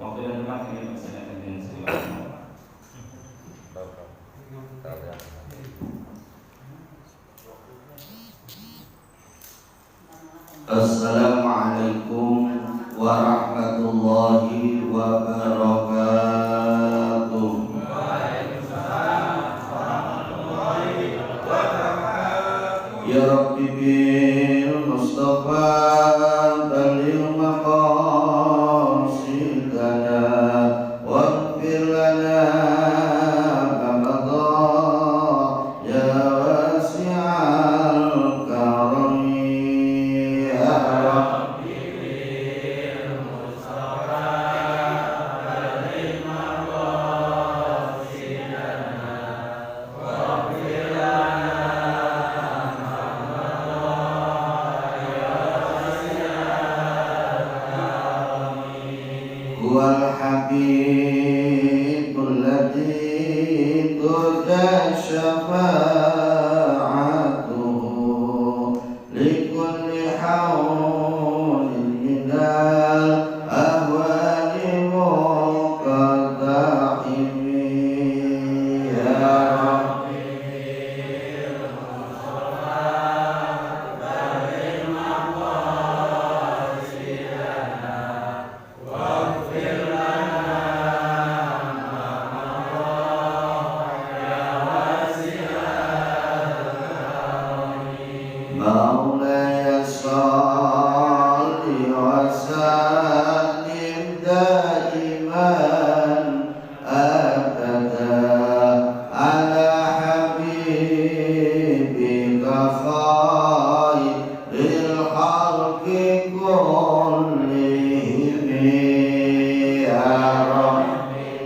waktu dan tempat ini persilakan dengan silakan. Assalamualaikum warahmatullahi wabarakatuh. Waalaikumsalam warahmatullahi wabarakatuh. Ya Rabbi bil Mustafa balil maqasidana waghfir lana ma madha ya wasi'al karami ya Rabbi bil Mustafa balil maqasidana waghfir lana huwal habibul ladzi turja syafa'atuhu likulli hawlin minal ahwali muqaddahimi ya Rabbi مولاي صل وسلم دائما أبدا على حبيبك خير الخلق كلهم يا ربي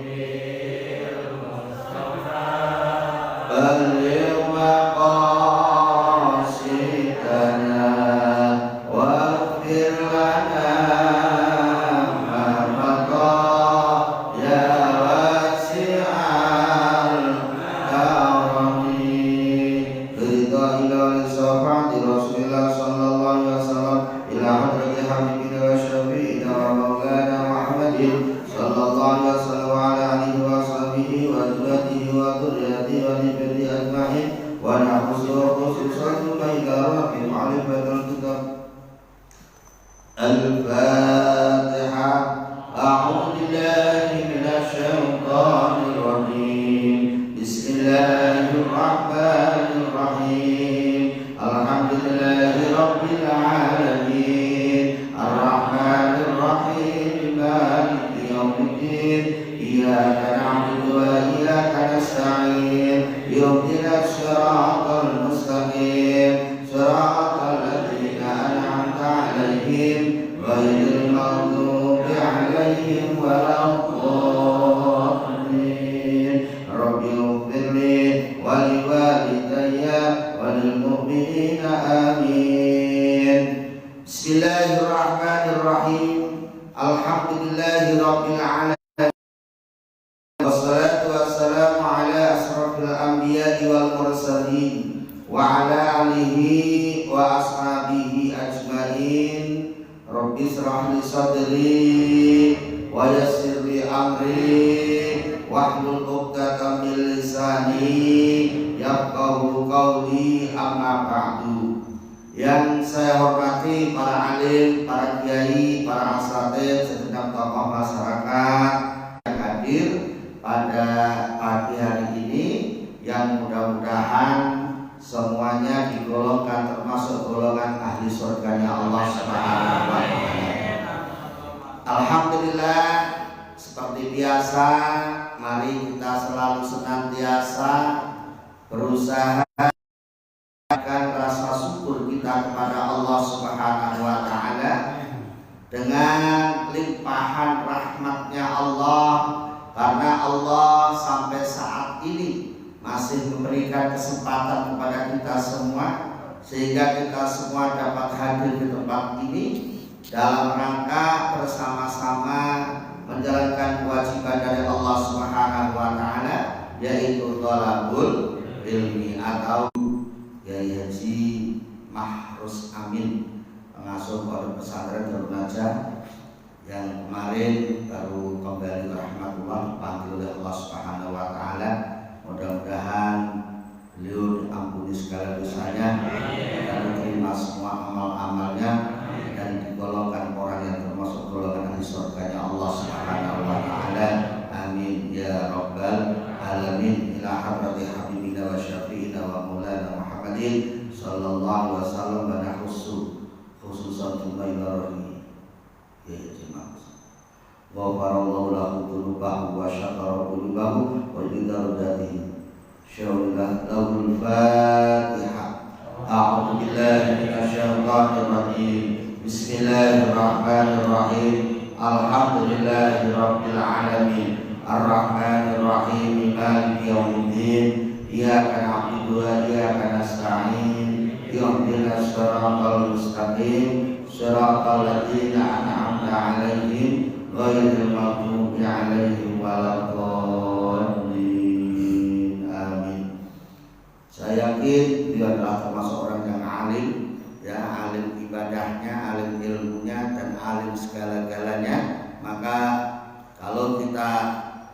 بلغ مقاصدنا واغفر لنا ما مضى يا واسع الكرم رضا إلى صفعة رسول الله صلى الله عليه وسلم إلى حضرة حبيبنا وشفيعنا ومولانا محمد صلى الله عليه وسلم وعلى آله وصحبه وأزواجه وذريته ونبيه أجمعين ونعوذ خصوصا إلى رب معرفة الكتاب الفاتحة. أعوذ بالله من الشيطان الرجيم. بسم الله الرحمن الرحيم. الحمد لله رب العالمين الرحمن الرحيم مالك يوم الدين إياك نعبد وإياك نستعين اهدنا الصراط المستقيم صراط الذين أنعمت عليهم غير المغضوب عليهم ولا الضالين. رب اغفر لي ولوالدي وللمؤمنين آمين. بسم الله الرحمن الرحيم. الحمد لله رب العالمين wassalatu wassalamu ala asrafil anbiya'i wal mursalin wa ala alihi wa ashabihi ajmain. Rabbi israh li sadri wa yassir li amri wahlul 'uqdatam min lisani yafqahu qawli, amma ba'du. Yang saya hormati para alim, para kiai, para asatidz, segenap tokoh masyarakat yang hadir pada pagi hari ini, yang mudah-mudahan semuanya digolongkan termasuk golongan ahli surganya Allah Subhanahu wa Ta'ala. Alhamdulillah, seperti biasa, mari kita selalu senantiasa berusaha akan rasa syukur kita kepada Allah Subhanahu wa Ta'ala dengan limpahan rahmatnya Allah, karena Allah sampai saat ini masih memberikan kesempatan kepada kita semua, sehingga kita semua dapat hadir di tempat ini dalam rangka bersama-sama menjalankan kewajiban dari Allah Subhanahu wa Ta'ala, yaitu thalabul ilmi atau Kiai Haji Mahrus Amin, pengasuh pondok pesantren Darun Najah, yang kemarin baru khususan Jumairah ya jemaah. Ghafarallahu lahu dzunubahu wa syakara qulubahu wa lidarajatihi. Syaurillah lahul Fatihah. A'udzu billahi minasyaitonir rajim. Bismillahirrahmanirrahim. Alhamdulillahirabbil alamin. Arrahmanir rahim. Maliki yaumiddin. Iyyaka na'budu wa iyyaka nasta'in. Ihdinas siratal mustaqim. Siratal ladzina an'amta 'alaihim ghairil maghdubi 'alaihim waladdallin. Amin. Saya yakin dia adalah termasuk orang yang alim, ya, alim ibadahnya, alim ilmunya, dan alim segala-galanya. Maka kalau kita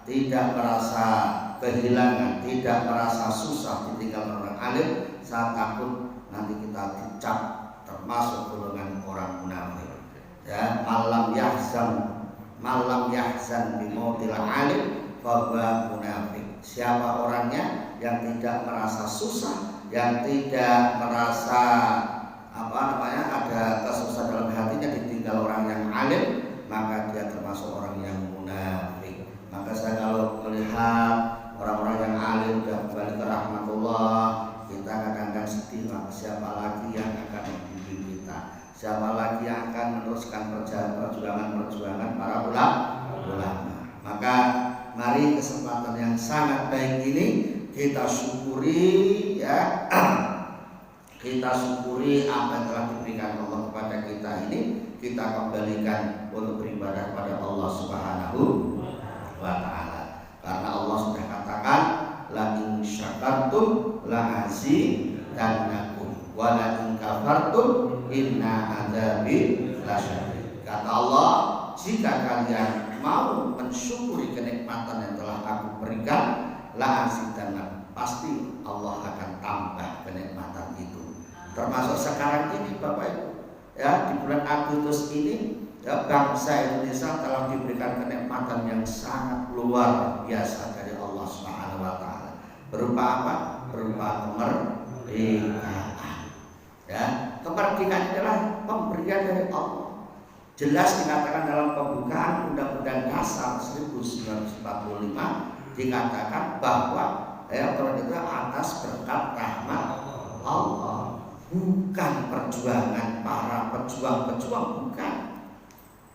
tidak merasa kehilangan, tidak merasa susah ditinggal orang alim, saya takut nanti kita dicap termasuk golongan orang munafik. Ya, malam yahzan bimautil alim fahuwa munafik. Siapa orangnya yang tidak merasa susah, yang tidak merasa ada kesusahan dalam hatinya ditinggal orang yang alim, maka dia termasuk orang yang munafik. Maka saya kalau melihat orang-orang yang alim dan kembali ke rahmatullah, kita kadang-kadang sedih, maka siapa lagi yang akan membimbing kita, siapa lagi yang akan meneruskan perjuangan para ulama. Maka mari kesempatan yang sangat baik ini kita syukuri, ya. Kita syukuri apa yang telah diberikan Allah kepada kita ini, kita kembalikan untuk beribadah kepada Allah Subhanahu wa ta'ala. Karena Allah sudah katakan, la in syakartum la azidannakum wa la in kafartum inna adzabi lasyadid. Kata Allah, jika kalian mau mensyukuri kenikmatan yang telah aku berikan, la azidannakum, pasti Allah akan tambah kenikmatan itu. Termasuk sekarang ini Bapak Ibu, ya, di bulan Agustus ini, ya, bangsa Indonesia telah diberikan kenikmatan yang sangat luar biasa dari Allah Subhanahu wa ta'ala. Berupa apa? Berupa kemerdekaan. Ya, kemerdekaan adalah pemberian dari Allah. Jelas dikatakan dalam pembukaan Undang-Undang Dasar 1945, dikatakan bahwa itu atas berkat rahmat Allah, bukan perjuangan para pejuang-pejuang,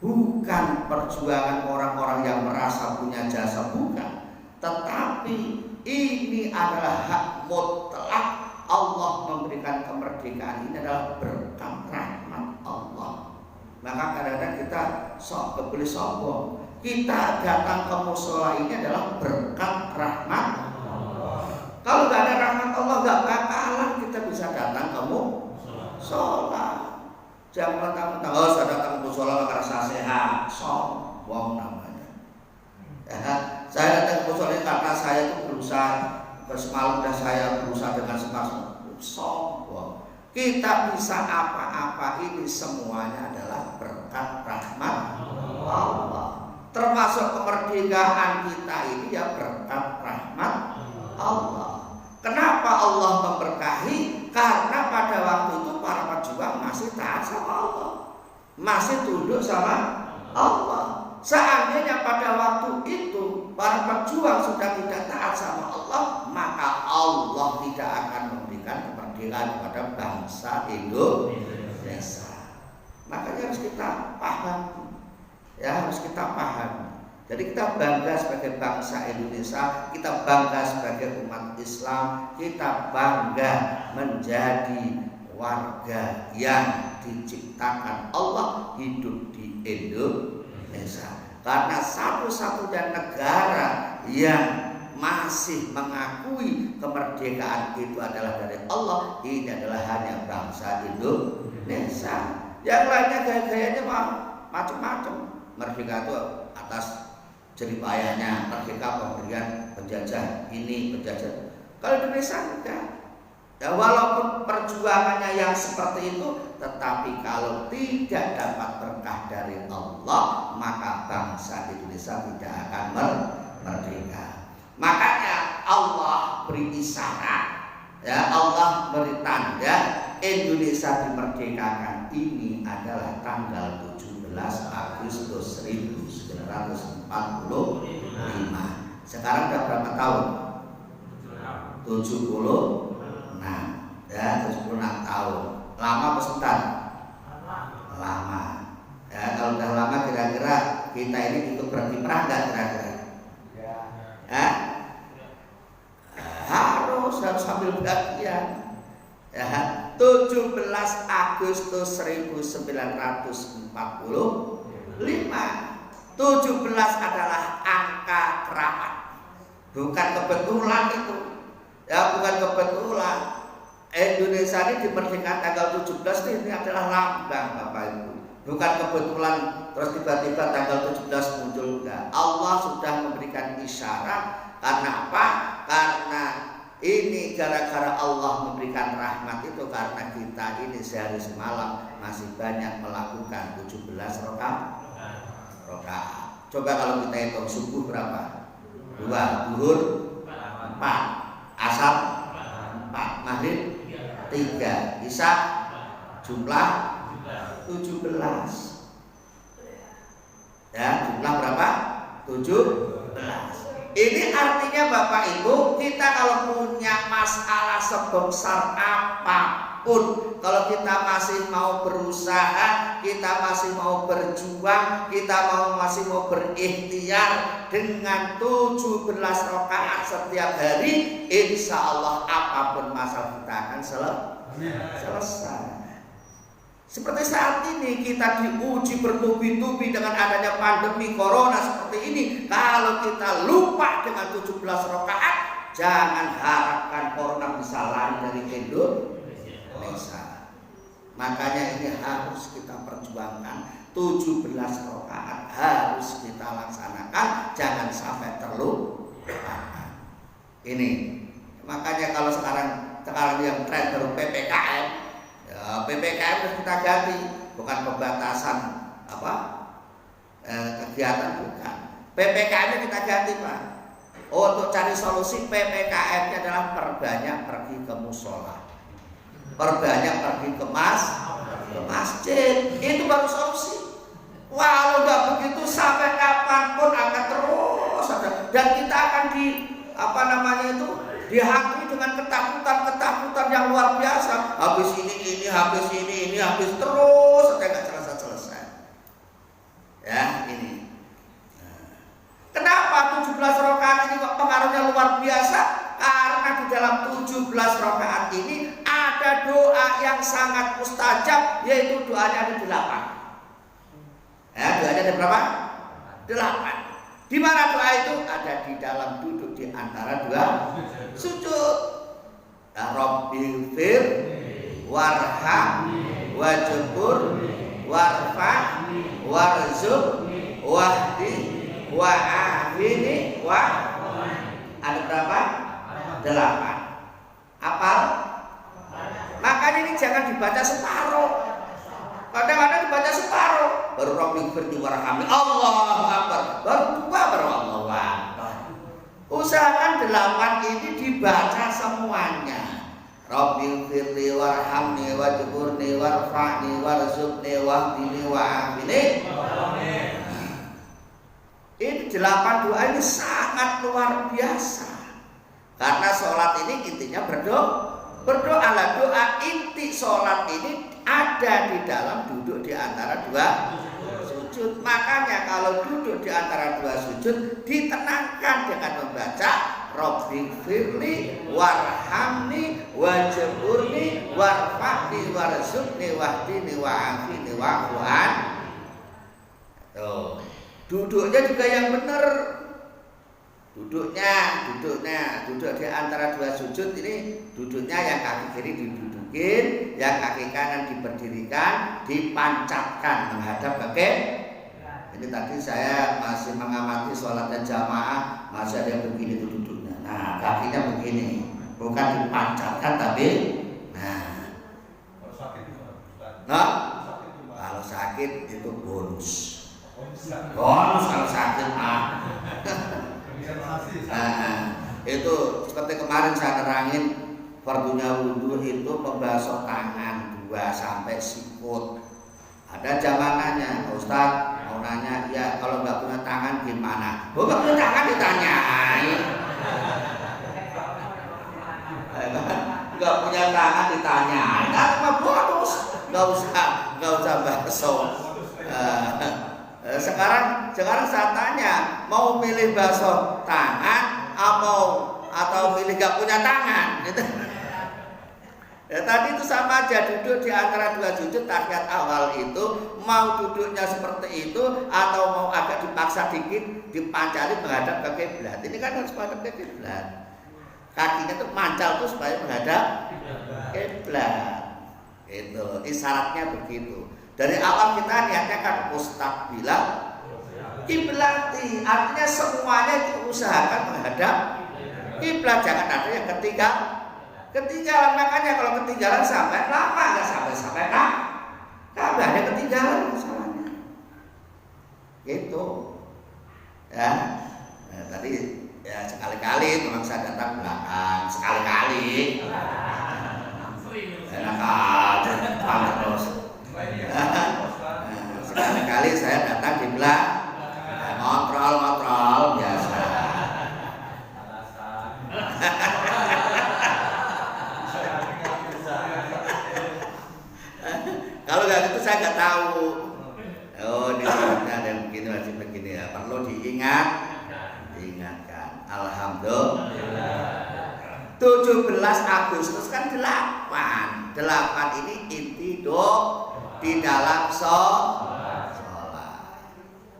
bukan perjuangan orang-orang yang merasa punya jasa, bukan, tetapi ini adalah hak mutlak Allah memberikan kemerdekaan. Ini adalah berkat rahmat Allah. Maka kadang-kadang kita boleh sombong, kita datang ke mushola ini adalah berkat rahmat Allah. Kalau nggak ada rahmat Allah, nggak bakalan kita bisa datang ke mushola. Jangan mentang-mentang saya datang ke mushola karena saya sehat, sombong namanya. Ya, saya datang ke mushola karena saya itu berusaha, semalam dan saya berusaha dengan semangat, sombong. Kita bisa apa-apa, ini semuanya adalah berkat rahmat Allah. Termasuk kemerdekaan kita ini ya berkat rahmat Allah. Kenapa Allah memberkahi? Karena pada waktu itu para pejuang masih taat sama Allah, masih tunduk sama Allah. Seandainya pada waktu itu para pejuang sudah tidak taat sama Allah, maka Allah tidak akan memberikan kemerdekaan kepada bangsa Indonesia. Makanya harus kita paham, ya, harus kita paham. Jadi kita bangga sebagai bangsa Indonesia, kita bangga sebagai umat Islam, kita bangga menjadi warga yang diciptakan Allah hidup di Indonesia. Karena satu-satunya negara yang masih mengakui kemerdekaan itu adalah dari Allah, ini adalah hanya bangsa Indonesia. Yang lainnya gaya-gayanya macam-macam. Merdeka itu atas jeripayahnya, merdeka pemberian penjajah ini, penjajah. Kalau Indonesia enggak. Ya, walaupun perjuangannya yang seperti itu, tetapi kalau tidak dapat berkah dari Allah, maka bangsa Indonesia tidak akan merdeka. Makanya Allah beri isyarat, ya, Allah beri tanda Indonesia dimerdekakan. ini adalah tanggal 17 Agustus 1945. Sekarang udah berapa tahun? 76 ya, 76 tahun. Lama apa sebentar? Lama ya. Kalau udah lama kira-kira kita ini ikut berkiprah nggak kira-kira? Ya. Harus sambil bagian ya. 17 Agustus 1945. 17 adalah angka keramat, bukan kebetulan itu ya, bukan kebetulan. Indonesia ini dimerdekakan tanggal 17 ini adalah lambang Bapak Ibu, bukan kebetulan terus tiba-tiba tanggal 17 muncul, enggak. Allah sudah memberikan isyarat. Karena apa? Karena ini gara-gara Allah memberikan rahmat itu, karena kita ini sehari semalam masih banyak melakukan 17 rakaat. Coba kalau kita hitung subuh berapa? 2, zuhur 4, asar 4, maghrib 3, isya jumlah 17. Ya, jumlah berapa? 17. Ini artinya Bapak Ibu, kita kalau punya masalah sebesar apapun, kalau kita masih mau berusaha, kita masih mau berjuang, kita masih mau berikhtiar dengan 17 rakaat setiap hari, insya Allah apapun masalah kita akan selesai. Seperti saat ini kita diuji bertubi-tubi dengan adanya pandemi corona seperti ini. Kalau kita lupa dengan 17 rakaat, jangan harapkan corona bisa lari dari Indonesia. Makanya ini harus kita perjuangkan. 17 rakaat harus kita laksanakan, jangan sampai terlupakan. Ini makanya kalau sekarang yang tren baru PPKM. PPKM harus kita ganti, bukan pembatasan kegiatan, bukan. PPKM-nya kita ganti, Pak. Untuk cari solusi PPKM-nya adalah perbanyak pergi ke musola, perbanyak pergi ke masjid. Itu baru solusi. Walau nggak begitu sampai kapanpun akan terus ada, dan kita akan dihantui dengan ketakutan yang luar biasa. Habis ini, habis terus sampai nggak selesai. Ya, ini. Kenapa 17 rakaat ini kok pengaruhnya luar biasa? Karena di dalam 17 rakaat ini ada doa yang sangat mustajab, yaitu doanya ada 8. Ya, doanya ada berapa? 8. Di mana doa itu? Ada di dalam duduk di antara dua sujud. Rabbil fir warham wajbur warfa warzuq wahdi wa'afini wa. Ada berapa? 8. Apal? Makanya ini jangan dibaca separuh. Kadang-kadang dibaca separuh, baru Rabbil firli warhamni, Allahu Akbar, baru 2, baru Allahu Akbar. Usahakan 8 ini dibaca semuanya. Rabbil firli warhamni wajburni warfa'ni warzuqni wahdini wa'afini. Ini 8 doa ini sangat luar biasa. Karena sholat ini intinya berdoalah. Doa inti sholat ini ada di dalam duduk di antara dua sujud. Makanya kalau duduk di antara dua sujud ditenangkan dengan membaca Rabbil firli warhamni wajburni warfa'ni warzuqni wahdini wa'afini wa'fu'an. Duduknya juga yang benar. Duduk di antara dua sujud ini, duduknya yang kaki kiri didudukin, yang kaki kanan diberdirikan, dipancatkan menghadap ke. Ini tadi saya masih mengamati sholatnya jamaah, masih ada yang begini tuh duduknya. Nah, kakinya begini, bukan dipancatkan tapi, kalau sakit itu bonus kalau sakit itu seperti kemarin saya nerangin fardunya wudhu itu membasuh tangan kedua sampai sikut. Ada zamanannya, Ustaz mau nanya, ya kalau nggak punya tangan gimana? Oh, nggak punya tangan ditanyai. Nggak punya tangan ditanyai, nggak bonus, nggak usah bakso. Sekarang saya tanya, mau milih bakso tangan atau milih nggak punya tangan? Gitu. Ya, tadi itu sama aja, duduk di antara dua sujud tahiyat awal itu mau duduknya seperti itu atau mau agak dipaksa dikit dipancali menghadap ke kiblat. Ini kan harus menghadap ke kiblat. Kakinya tuh mancal tuh supaya menghadap kiblat. Itu isyaratnya begitu. Dari awal kita niatnya kan mustaqbilal kiblati, artinya semuanya diusahakan menghadap kiblat, jangan ada yang ketinggalan. Makanya kalau ketinggalan sampai lama nggak sampai nggak ada ketinggalan masalahnya. Gitu. Ya. Nah, tadi ya sekali-kali memang saya datang belakang, sekali-kali. Enak aja, pamit terus. Sekali-kali saya datang di belakang, ngotrol biasa. Kalau nggak gitu saya nggak tahu. Oh, di sini ada yang begini, wajib begini ya. Perlu diingatkan. Alhamdulillah. 17 Agustus kan 8 ini inti di dalam sholat.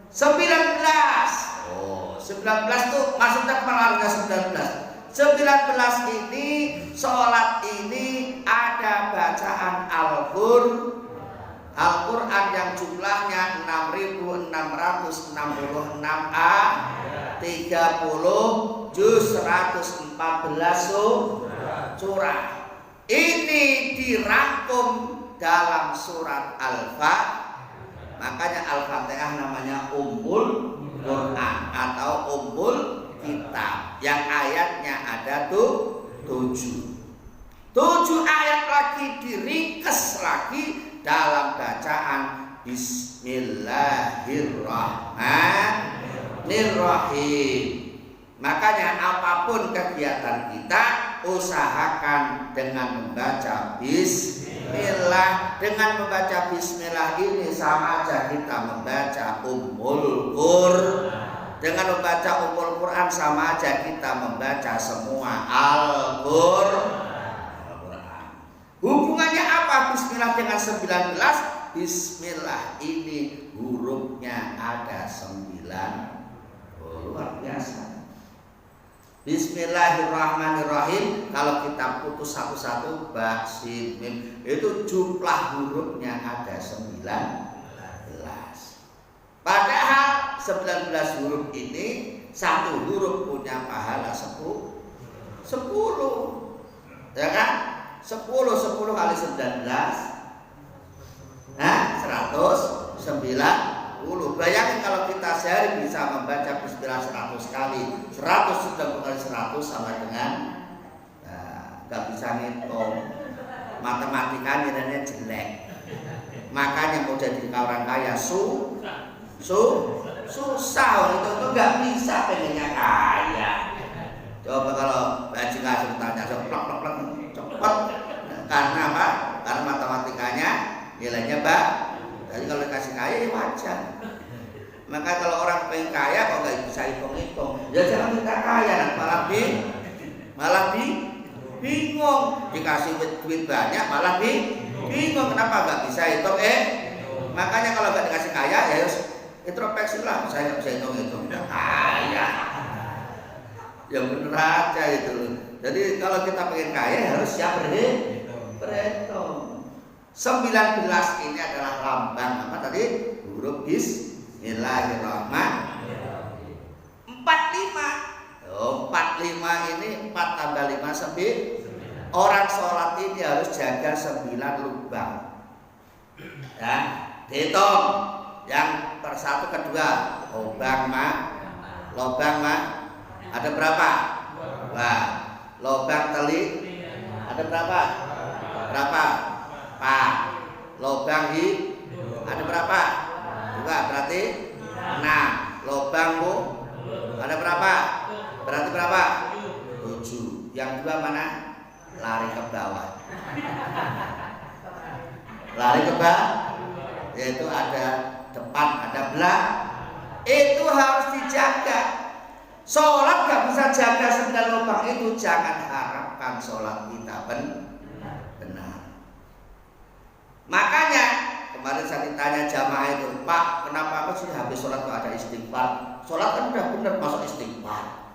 19. Oh, 19 tuh maksudnya pengaruhnya 19. 19 ini sholat ini ada bacaan Al-Quran yang jumlahnya 6.666 ayat, 30 juz, 114 surah. Ini dirangkum dalam surat Al-Fatihah. Makanya Al-Fatihah namanya Ummul Quran atau Ummul Kitab. Yang ayatnya ada 7 ayat lagi diringkes lagi dalam bacaan Bismillahirrahmanirrahim. Makanya apapun kegiatan kita usahakan dengan membaca Bismillah. Dengan membaca Bismillah ini sama aja kita membaca Ummul Quran. Dengan membaca Ummul Quran sama aja kita membaca semua Al-Quran. Hubungannya apa Bismillah dengan 19? Bismillah ini hurufnya ada 9. Oh, luar biasa. Bismillahirrahmanirrahim. Kalau kita putus satu-satu ba, sin, mim, itu jumlah hurufnya ada 19. Padahal 19 huruf ini satu huruf punya pahala 10. Ya kan? 10 kali 19 190. Bayangin kalau kita sehari bisa membaca Bismillah 100 kali. 190 kali 100 sama dengan gak bisa ngitung. Matematika nilainya jelek. Makanya mau jadi orang kaya susah. Itu gak bisa pengennya kaya. Coba kalau bajingan tanya plek cepat. Karena apa? Karena matematikanya nilainya jadi kalau dikasih kaya ya wajar. Maka kalau orang pengen kaya kok nggak bisa hitung-hitung, ya jangan minta kaya, malah bingung. Dikasih duit banyak malah bingung kenapa nggak bisa hitung. Makanya kalau nggak dikasih kaya ya harus introspeksi lah. Saya nggak bisa hitung-hitung, nggak kaya. Ya bener aja itu. Jadi kalau kita pengen kaya harus siap berhitung. 19 ini adalah lambang apa tadi? Huruf Bismillahirrahmanirrahim. 45. 45 ini 4 tambah 5 9. Orang sholat ini harus jaga 9 lubang. Ya, dihitung. Yang persatu kedua, lubang ada berapa? Lubang telik ada berapa? 4. lubang ada berapa? 2, berarti 6. Lubangmu ada berapa? Berarti berapa? 7. Yang 2 mana? Lari ke bawah. Lari ke bawah, yaitu ada depan, ada belakang. Itu harus dijaga. Sholat gak bisa jaga 9 lubang itu. Jangan harapkan sholat kita benar. Makanya kemarin saya ditanya jamaah itu, Pak, kenapa aku sih habis sholat tuh ada istighfar? Sholat kan udah benar, masuk istighfar.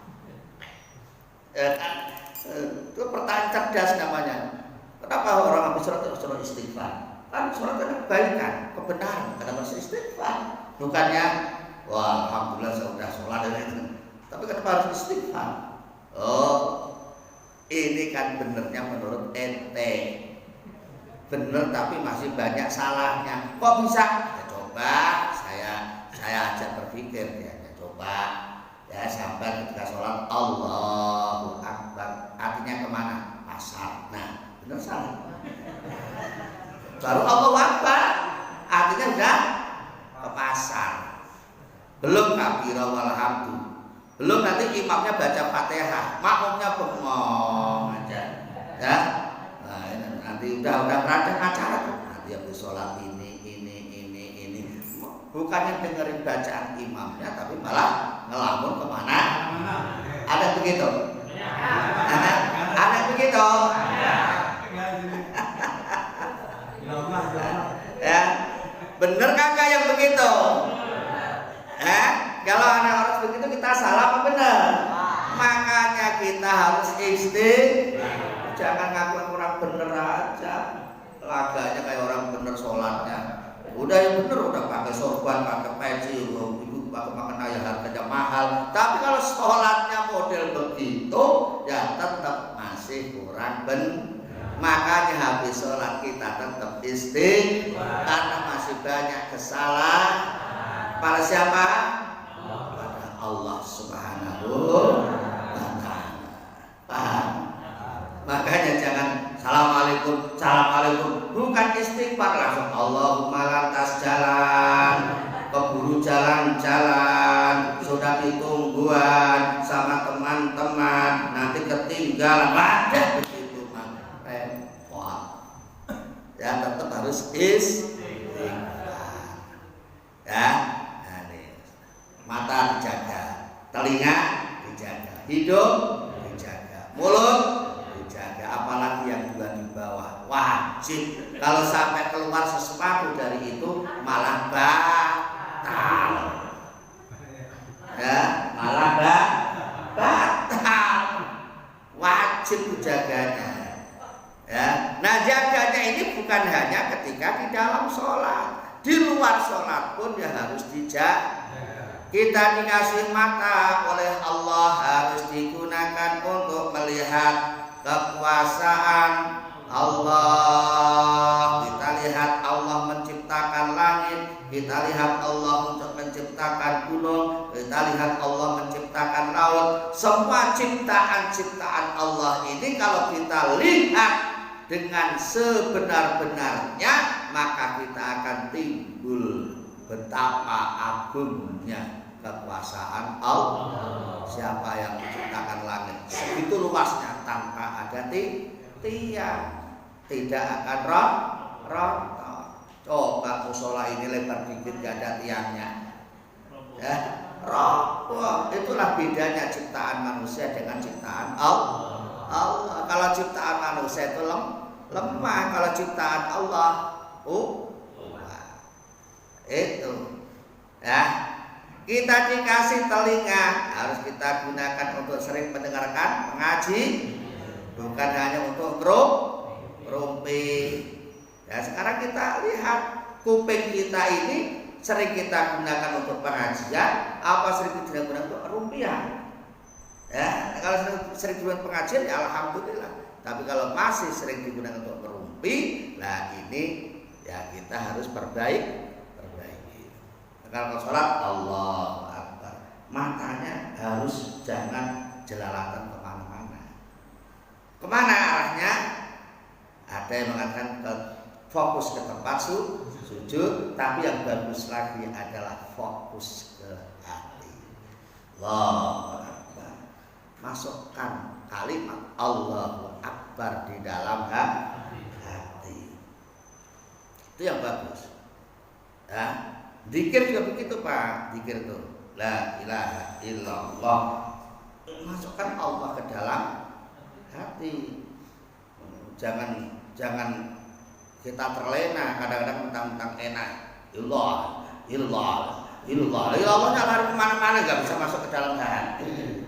Itu pertanyaan cerdas namanya. Kenapa orang habis sholat itu suruh istighfar? Kan sholat kan kebaikan, kebenaran. Kenapa masih istighfar? Bukannya, wah alhamdulillah saya sudah sholat dan itu. Tapi kenapa harus istighfar? Oh, ini kan benernya menurut ente. Bener tapi masih banyak salahnya. Kok bisa? Ya coba saya ajak berpikir ya. Coba ya sampai ketika sholat Allahu Akbar, artinya kemana? Pasar. Nah, bener salah. Baru Allahu Akbar, artinya udah ke pasar. Belum kabira walhamdu. Belum nanti imamnya baca Fatihah, makmumnya bengong aja. Ya. Nah, nanti udah berancang acara tuh. Nanti habis sholat ini. Bukannya dengerin bacaan imamnya, tapi malah ngelamun kemana? Ada begitu? Ada begitu? Ya, bener kagak yang begitu? Kalau anak harus begitu kita salah apa benar? Makanya kita harus istighfar. Jangan ngaku orang bener aja. Laganya kayak orang bener sholatnya. Udah yang bener, udah pakai sorban, pakai peci, ibu pakai makan ayam harganya mahal. Tapi kalau sholatnya model begitu, ya tetap masih kurang benar. Makanya habis sholat kita tetap istighfar karena masih banyak kesalahan. Pada siapa? Pada Allah Subhanahu wa Ta'ala. Paham? Makanya jangan Assalamualaikum, bukan istighfar langsung Allahumma lantas jalan, keburu jalan-jalan, sudah ditungguan sama teman-teman, nanti ketinggalan, wadah begitu mah repot. Ya tetap harus istighfar. Ya, nah, nih. Mata dijaga, telinga dijaga, hidung dijaga, mulut dijaga, apalagi yang dua di bawah wajib. Kalau sampai keluar sesuatu dari itu malah batal. Ya, malah batal. Wajib dijaganya. Ya, nah jaganya ini bukan hanya ketika di dalam sholat, di luar sholat pun ya harus dijaga. Kita dikasih mata oleh Allah harus digunakan untuk melihat kekuasaan Allah. Kita lihat Allah menciptakan langit, kita lihat Allah untuk menciptakan gunung, kita lihat Allah menciptakan laut. Semua ciptaan-ciptaan Allah ini kalau kita lihat dengan sebenar-benarnya, maka kita akan timbul betapa agungnya kekuasaan Allah. Siapa yang menciptakan langit segitu luasnya tanpa ada tiang, tidak akan rontok. Coba musola ini lebar dikit gak ada tiangnya, ya roboh. Itulah bedanya ciptaan manusia dengan ciptaan Allah. Kalau ciptaan manusia itu lemah, kalau ciptaan Allah itu ya. Kita dikasih telinga harus kita gunakan untuk sering mendengarkan mengaji, bukan hanya untuk ngerumpi. Ya, sekarang kita lihat kuping kita ini sering kita gunakan untuk pengajian, apa sering kita gunakan untuk rumpian. Ya, kalau sering digunakan pengajian ya alhamdulillah. Tapi kalau masih sering digunakan untuk ngerumpi, nah ini ya kita harus perbaiki. Kalau sholat Allahu Akbar, matanya harus jangan jelalatan kemana-mana. Kemana arahnya? Ada yang mengatakan ke fokus ke tempat sujud, tapi yang bagus lagi adalah fokus ke hati. Allahu Akbar. Masukkan kalimat Allahu Akbar di dalam hati. Itu yang bagus. Ya, zikir juga begitu Pak. Zikir itu la ilaha illallah. Masukkan Allah ke dalam hati. Jangan kita terlena kadang-kadang mentang-mentang enak. Illallah. Allahnya lari kemana-mana, nggak bisa masuk ke dalam hati.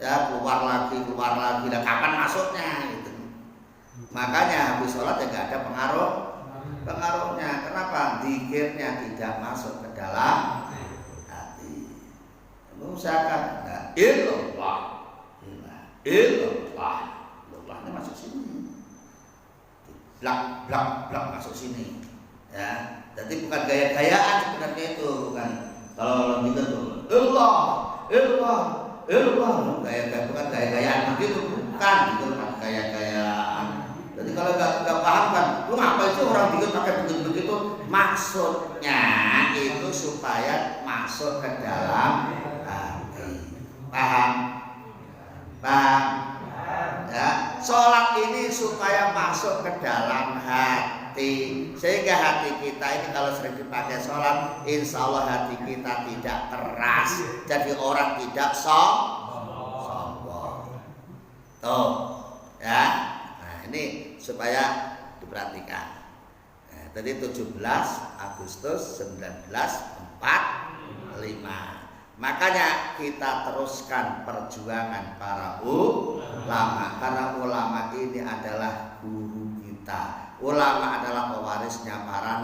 Ya keluar lagi. Dan kapan masuknya? Gitu. Makanya habis sholat ya nggak ada pengaruhnya. Kenapa? Zikirnya tidak masuk ke dalam hati. Usahakan illallah. Ini masuk sini. Blak masuk sini. Ya, jadi bukan gaya-gayaan sebenarnya itu, bukan. Kalau gitu tuh, illallah, gaya-gaya bukan gaya-gayaan begitu, bukan itu kan gaya-gayaan. Jadi kalau nggak paham kan, lu ngapain sih orang dikit pakai begitu? Maksudnya itu supaya masuk ke dalam hati. Paham? Ya, sholat ini supaya masuk ke dalam hati, sehingga hati kita ini kalau sering dipakai sholat, insya Allah hati kita tidak keras, jadi orang tidak sombong. Tuh, ya. Nah ini supaya diperhatikan. Nah, tadi 17 Agustus 1945. Makanya kita teruskan perjuangan para ulama, karena ulama ini adalah guru kita. Ulama adalah pewarisnya para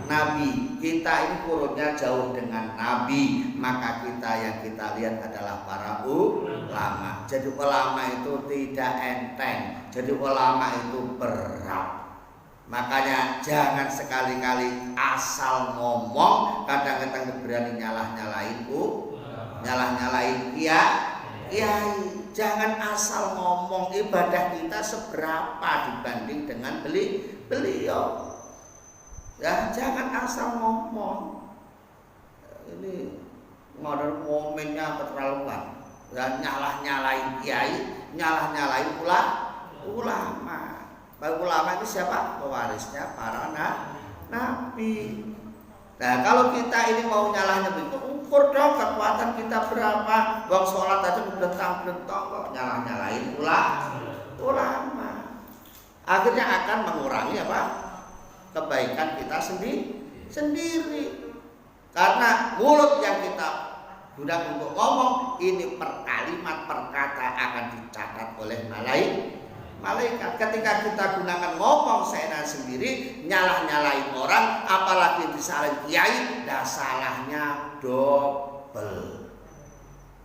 nabi. Kita ini kurunnya jauh dengan nabi, maka kita yang kita lihat adalah para ulama. Jadi ulama itu tidak enteng, jadi ulama itu berat. Makanya jangan sekali-kali asal ngomong, kadang-kadang berani nyalahin kiai. Jangan asal ngomong, ibadah kita seberapa dibanding dengan beliau. Ya, jangan asal ngomong. Ini model momennya keterlaluan. Dan nyalahin kiai, nyalahin ulama. Ulama itu siapa? Pewarisnya para nabi. Nah kalau kita ini mau nyalahnya begitu, ukur dong kekuatan kita berapa. Bang sholat aja bentang-bentang kok nyalahin ulama. Akhirnya akan mengurangi apa? Kebaikan kita sendiri. Karena mulut yang kita gunakan untuk ngomong ini per kalimat per kata akan dicatat oleh malaikat. Ketika kita gunakan ngomong seenak sendiri, nyalahin orang, apalagi disalahin kiai, dah salahnya double.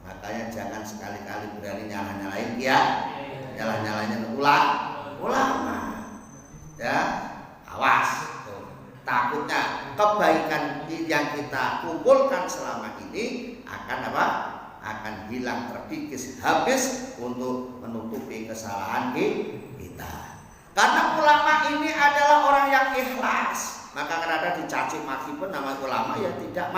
Makanya jangan sekali-kali berani nyalahin kiai, nyalahin ulama. Ya, awas. Takutnya kebaikan yang kita kumpulkan selama ini akan apa? Akan hilang, terkikis, habis untuk menutupi kesalahan kita. Karena ulama ini adalah orang yang ikhlas, maka kadang dicaci maki pun nama ulama ya tidak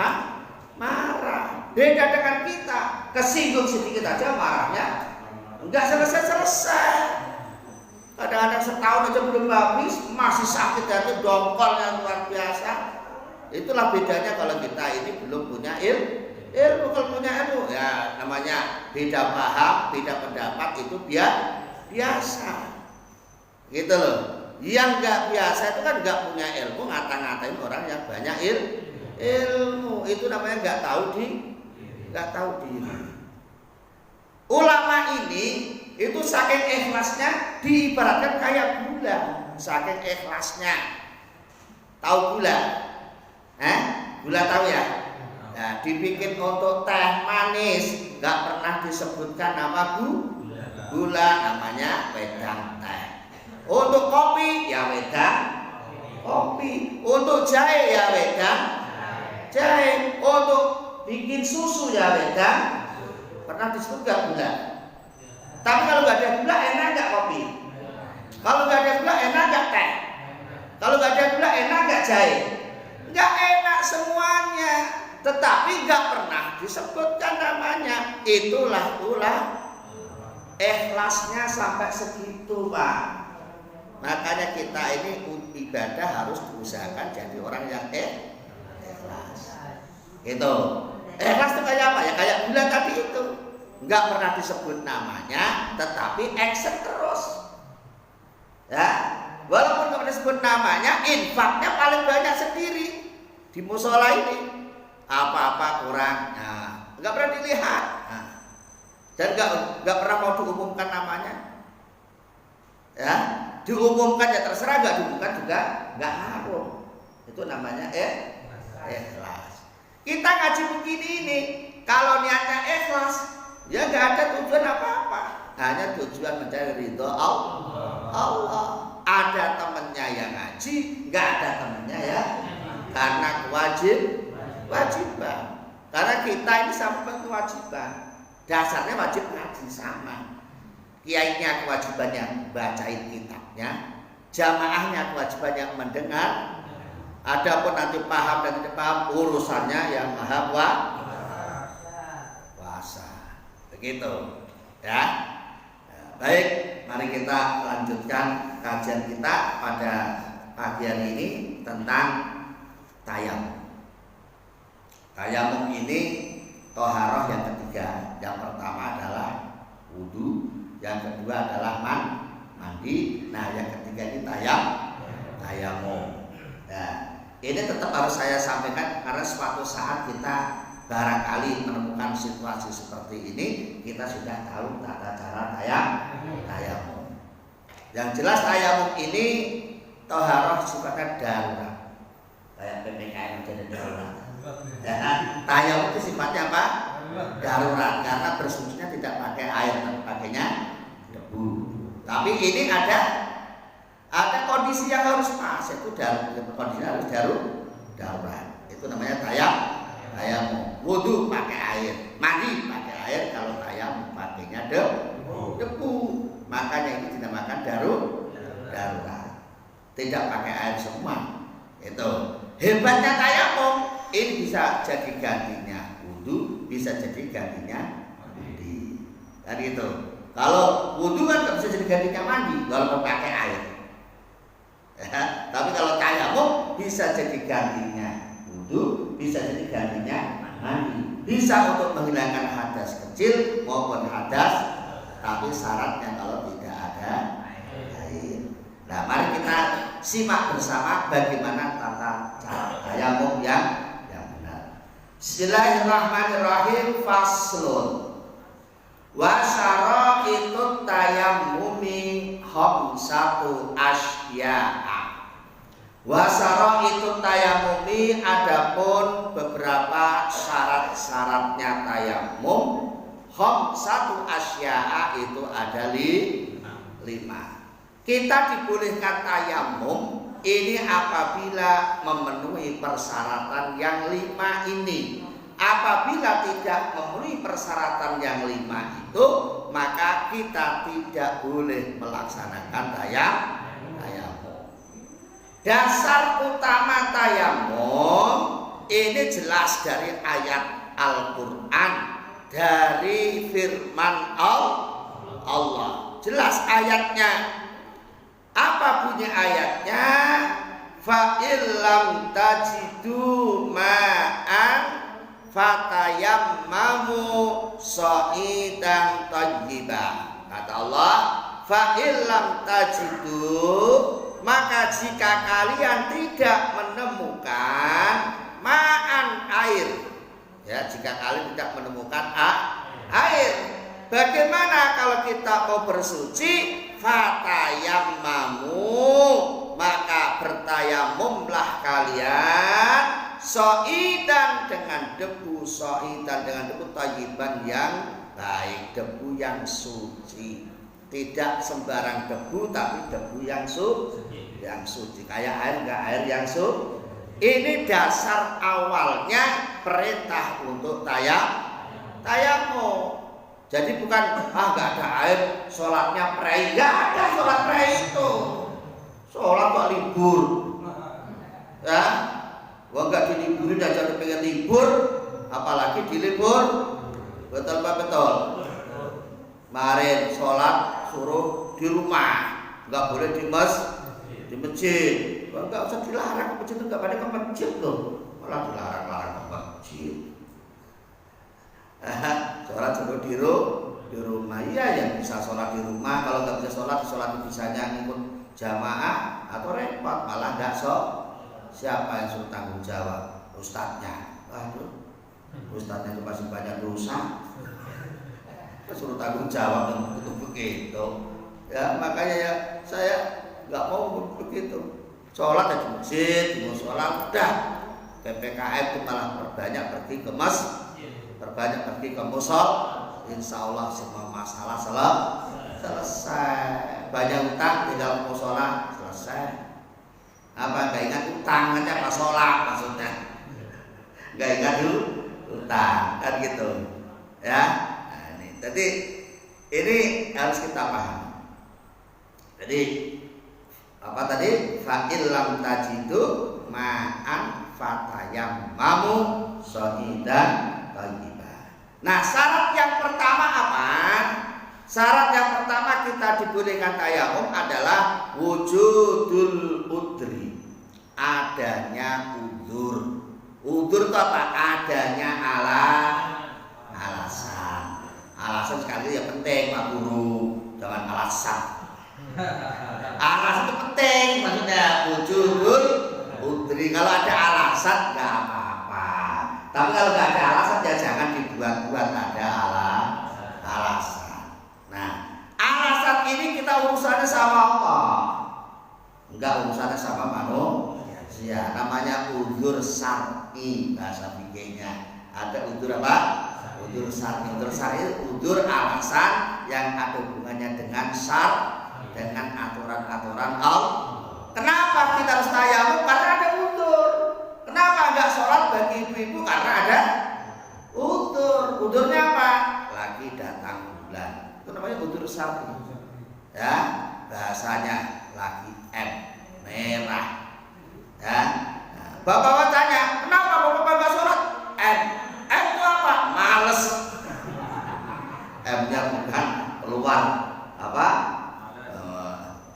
marah. Beda dengan kita, kesinggung sedikit aja marahnya enggak selesai. Kadang-kadang setahun aja belum habis masih sakit hati, dongkolnya luar biasa. Itulah bedanya kalau kita ini belum punya ilmu. Kalau punya ilmu ya namanya beda paham, beda pendapat itu biasa. Gitu loh. Yang nggak biasa itu kan nggak punya ilmu, ngata-ngatain orang yang banyak ilmu. Itu namanya nggak tahu diri. Ulama ini itu saking ikhlasnya diibaratkan kayak gula, saking ikhlasnya. Tahu gula? Gula tahu ya? Nah, dibikin untuk teh manis, nggak pernah disebutkan nama gula, namanya wedang teh. Untuk kopi ya wedang kopi, untuk jahe ya wedang jahe, untuk bikin susu ya wedang. Pernah disebut nggak gula? Tapi kalau nggak ada gula enak nggak kopi? Kalau nggak ada gula enak nggak teh? Kalau nggak ada gula enak nggak jahe? Nggak enak semuanya. Tetapi nggak pernah disebutkan namanya. Itulah ikhlasnya sampai segitu, Pak. Makanya kita ini ibadah harus diusahakan jadi orang yang ikhlas. Gitu. Ikhlas itu kayak apa ya? Kayak gula tadi itu. Nggak pernah disebut namanya, tetapi action terus. Ya, walaupun nggak pernah disebut namanya, infaknya paling banyak sendiri di musola ini. Apa-apa kurang, nah, nggak pernah dilihat, nah, dan nggak pernah mau diumumkan namanya. Ya, diumumkan ya terserah, nggak diumumkan juga nggak ngaruh. Itu namanya ikhlas. Kita ngaji begini ini, kalau niatnya ikhlas, ya nggak ada tujuan apa-apa, hanya tujuan mencari ridho Allah. Ada temennya yang ngaji, nggak ada temennya ya, karena kewajiban. Karena kita ini sama kewajiban. Dasarnya wajib ngaji sama. Kiainya kewajibannya bacain kitabnya, jamaahnya kewajibannya mendengar. Adapun nanti paham dan tidak paham urusannya yang maha kuasa. Begitu, ya. Baik, mari kita lanjutkan kajian kita pada pagi hari ini tentang tayamum. Tayamum ini toharoh yang ketiga. Yang pertama adalah wudu, yang kedua adalah mandi. Nah, yang ketiga ini tayamum. Nah, ini tetap harus saya sampaikan karena suatu saat kita barangkali menemukan situasi seperti ini, kita sudah tahu tata cara tayamum. Yang jelas tayamum ini toharoh sifatnya darurat. Kayak PPKM jadi darurat. Ya, tayamum itu sifatnya apa? Darurat, karena bersucinya tidak pakai air, tapi pakainya debu. Tapi ini ada kondisi yang harus pas, itu kondisi harus darurat. Itu namanya tayamum. Wudu pakai air, mandi pakai air. Kalau tayamum pakainya debu. Makanya ini dinamakan darurat. Tidak pakai air semua. Itu hebatnya tayamum. Ini bisa jadi gantinya wudu, bisa jadi gantinya mandi. Kan itu. Kalau wudu kan nggak bisa jadi gantinya mandi, kalau pakai air. Ya, tapi kalau tayamum bisa jadi gantinya wudu, bisa jadi gantinya mandi. Bisa untuk menghilangkan hadas kecil maupun hadas, tapi syaratnya kalau tidak ada air. Nah, mari kita simak bersama bagaimana tata cara tayamum yang Bismillahirrahmanirrahim. Faslun. Wa syara'itut tayammumi khamsatu asya'a. Wa syara'itut tayammumi, adapun beberapa syarat-syaratnya tayamum, khamsatu asya'a, itu ada 5. Kita dibolehkan tayamum ini apabila memenuhi persyaratan yang 5 ini. Apabila tidak memenuhi persyaratan yang 5 itu, maka kita tidak boleh melaksanakan tayamum. Dasar utama tayamum ini jelas dari ayat Al-Quran, dari firman Allah. Jelas ayatnya. Apa bunyi ayatnya? Fa illam tajidu ma'an fatayammamu sha'idan thayyiban. Kata Allah, fa illam tajidu, maka jika kalian tidak menemukan ma'an, air. Ya, jika kalian tidak menemukan air, bagaimana kalau kita mau bersuci? Fatayammamu, maka bertayamumlah kalian, sha'idan dengan debu, sha'idan dengan debu, thayyiban yang baik, debu yang suci. Tidak sembarang debu, tapi debu yang suci. Kayak air, enggak air yang suci. Ini dasar awalnya perintah untuk tayamum. Jadi bukan nggak ada air, sholatnya prei. Nggak ada sholat prei itu. Sholat kok libur, Ya, wong gak diliburin aja pengen libur, apalagi dilibur. Betul Pak betul. Kemarin sholat suruh di rumah, nggak boleh di masjid. Nggak usah dilarang ke masjid, nggak pada ke masjid loh, malah dilarang-larang ke masjid. Sholat suruh di rumah, iya yang bisa sholat di rumah. Kalau nggak bisa sholat bisanya ngikut jamaah atau repot, malah nggak siapa yang suruh tanggung jawab? Ustadznya. Waduh, ustadznya itu masih banyak dosa. Suruh tanggung jawab untuk begitu. Ya makanya ya saya nggak mau begitu. Sholat ya di masjid, di musola udah. PPKM itu malah perbanyak pergi ke perbanyak pergi ke musol. Insya Allah semua masalah selesai. Banyak utang tinggal musola selesai. Apa nggak ingat utang aja pas sholat maksudnya? Nggak ingat dulu utang kan gitu ya. Jadi ini harus kita paham. Jadi apa tadi? Fa'il lam tajidu ma'an fatayammamu shahidan thayyiban. Nah, syarat yang pertama apa? Syarat yang pertama kita dibolehkan tayamum adalah wujudul udri. Adanya udzur. Udzur itu apa? Adanya alasan. Alasan sekali ya penting Pak Guru, jangan alasan. Alasan itu penting, maksudnya wujudul udri. Kalau ada alasan nggak apa-apa. Tapi kalau nggak ada alasan ya jangan dibuat-buat ada alasan. Nah, alasan ini kita urusannya sama Allah, enggak urusannya sama manusia. Namanya udzur syar'i bahasa fikihnya. Ada udzur apa? Udzur syar'i. Udzur syar'i udzur alasan yang ada hubungannya dengan dengan aturan-aturan Allah. Kenapa kita harus tayamum? Karena ada udzur. Kenapa enggak sholat bagi ibu-ibu? Karena ada udzur. Udzurnya apa? Lagi datang bulan. Itu namanya udzur syar'i. Ya, bahasanya lagi merah. Ya. Nah, bapak tanya, kenapa bapak nggak sholat? Itu apa? Males. M-nya bukan keluar apa?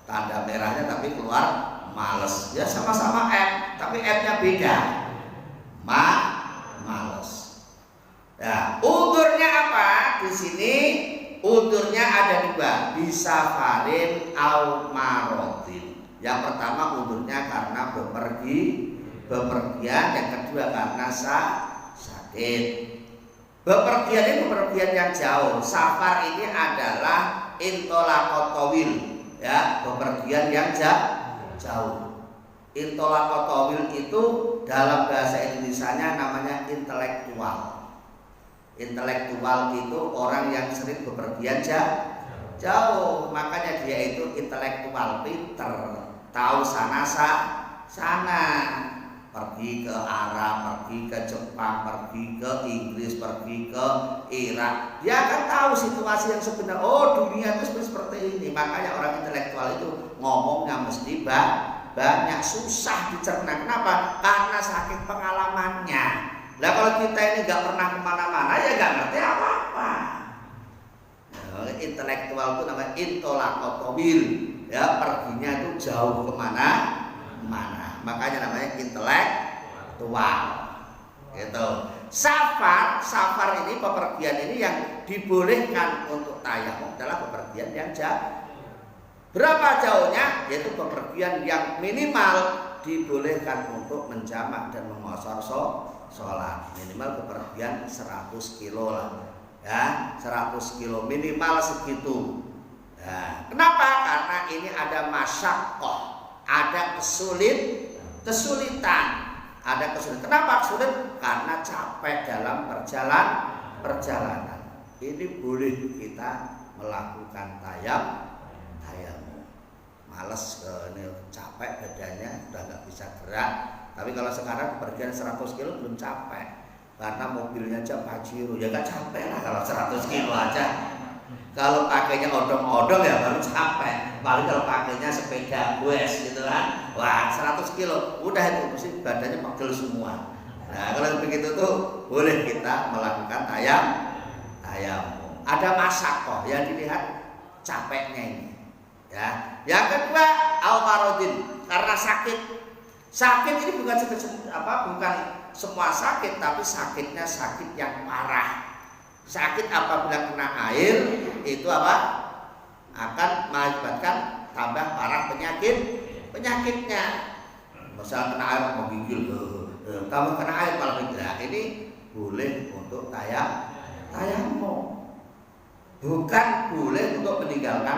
Tanda merahnya tapi keluar males. Ya sama-sama M, tapi M-nya beda. Males. Ya, udzurnya apa? Di sini udzurnya ada dua, bisa farin au marodin. Yang pertama udzurnya karena bepergian, yang kedua karena sakit. Bepergian ini bepergian yang jauh. Safar ini adalah intolakotowil, ya, bepergian yang jauh. Intolakotowil itu dalam bahasa Indonesianya namanya intelektual. Intelektual itu orang yang sering bepergian jauh, makanya dia itu intelektual, pinter, tahu sana, pergi ke Arab, pergi ke Jepang, pergi ke Inggris, pergi ke Irak. Dia akan tahu situasi yang sebenarnya. Oh, dunia itu seperti ini. Makanya orang intelektual itu ngomongnya mesti banyak, susah dicerna. Kenapa? Karena saking pengalamannya. Nah, kalau kita ini nggak pernah kemana-mana ya nggak ngerti apa-apa. Nah, intelektual itu namanya intolakotowil, ya, perginya itu jauh kemana. Makanya namanya intelektual. Gitu. Safar ini bepergian ini yang dibolehkan untuk tayamum adalah bepergian yang jauh. Berapa jauhnya? Yaitu bepergian yang minimal dibolehkan untuk menjamak dan mengosor sholat. Minimal bepergian 100 kilo lah, ya, 100 kilo minimal segitu. Nah, kenapa? Karena ini ada masyaqqah, ada kesulitan, ada kesulitan. Kenapa sulit? Karena capek dalam perjalanan. Ini boleh kita melakukan tayamum. Males, ini capek badannya, udah nggak bisa gerak. Tapi kalau sekarang pergian 100 kilo belum capek, karena mobilnya aja Pajero, ya nggak capek lah kalau 100 kilo aja. Kalau pakainya odong-odong ya baru capek. Paling kalau pakainya sepeda goes gitu kan, wah 100 kilo, udah itu mesti badannya pegel semua. Nah kalau begitu tuh boleh kita melakukan tayamum. Ada masakoh yang dilihat capeknya ini. Ya. Yang kedua al-marodin, karena sakit. Sakit ini bukan semua sakit, tapi sakitnya sakit yang parah. Sakit apabila kena air itu akan mengakibatkan tambah parah penyakitnya. Misal kena air menggigil, kamu kena air malah menggigil. Nah, ini boleh untuk tayamum. Bukan boleh untuk meninggalkan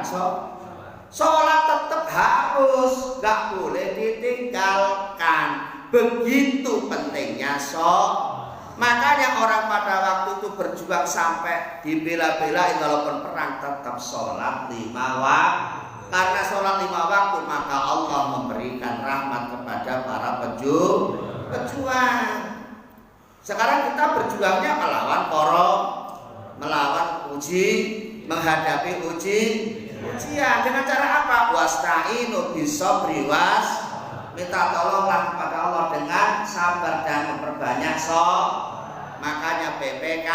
sholat tetap harus, nggak boleh ditinggalkan. Begitu pentingnya sholat. Makanya orang pada waktu itu berjuang sampai dibela-belain walaupun perang tetap sholat 5 waktu. Karena sholat 5 waktu maka Allah memberikan rahmat kepada para pejuang. Sekarang kita berjuangnya melawan melawan menghadapi ujian dengan cara apa? Wasta'inu bisabri minta tolonglah kepada Allah dengan sabar dan memperbanyak makanya PPK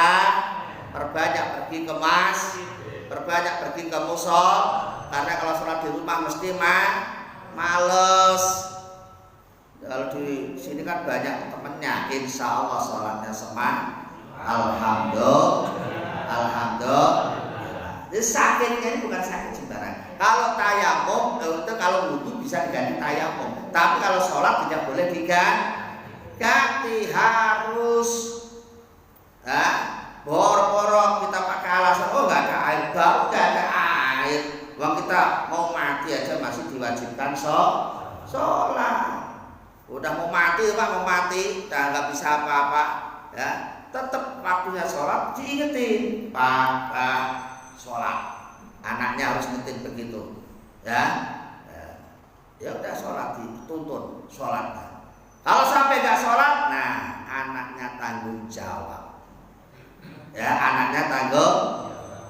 perbanyak pergi ke masjid, perbanyak pergi ke musol, karena kalau sholat di rumah mesti males. Kalau di sini kan banyak temennya, insya Allah sholatnya alhamdulillah. Jadi sakitnya ini bukan sakit sembarangan. Kalau tayamum itu kalau wudu bisa diganti tayamum, tapi kalau sholat tidak boleh diganti, harus boro-boro kita pakai alasan nggak ada air, baru nggak ada air. Wong kita mau mati aja masih diwajibkan sholat. Udah mau mati dan nggak bisa apa-apa, ya tetap waktunya sholat diingetin, Pak. Sholat, anaknya harus ngetin begitu, ya udah sholat dituntun sholat. Kalau sampai nggak sholat, nah anaknya tanggung jawab, ya anaknya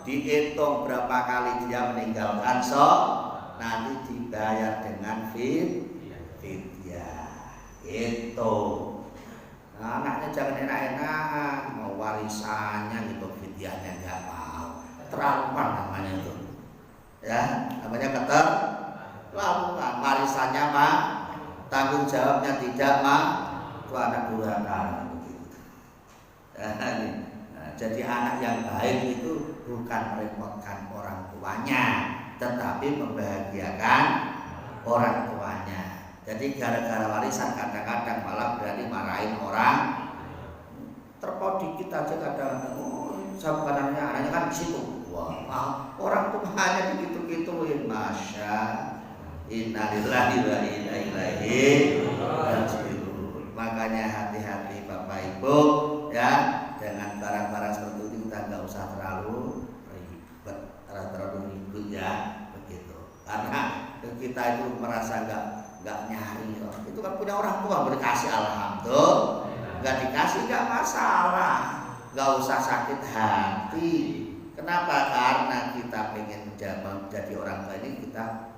dihitung berapa kali dia meninggalkan sholat, nanti dibayar dengan fidyah. Itu, nah, anaknya jangan enak-enak, mau warisannya gitu fidyahnya nggak mau. Terlaluan namanya itu, ya namanya keterlaluan. Warisannya tanggung jawabnya tidak itu anak durhaka begitu. Jadi anak yang baik itu bukan merepotkan orang tuanya, tetapi membahagiakan orang tuanya. Jadi gara-gara warisan kadang-kadang malah berani marahin orang. Terpau dikit aja kadang-kadang, anaknya kan di situ. Wah, orang tuanya begitu-gituin, masya. Innalillahi wa inna ilaihi raji'un. Makanya hati-hati Bapak Ibu, ya dengan barang-barang seperti itu kita nggak usah terlalu ribut ya begitu. Karena kita itu merasa nggak nyari, itu kan punya orang tua berkasih alhamdulillah, nggak dikasih nggak masalah, nggak usah sakit hati. Kenapa? Karena kita pengen menjadi orang tua ini kita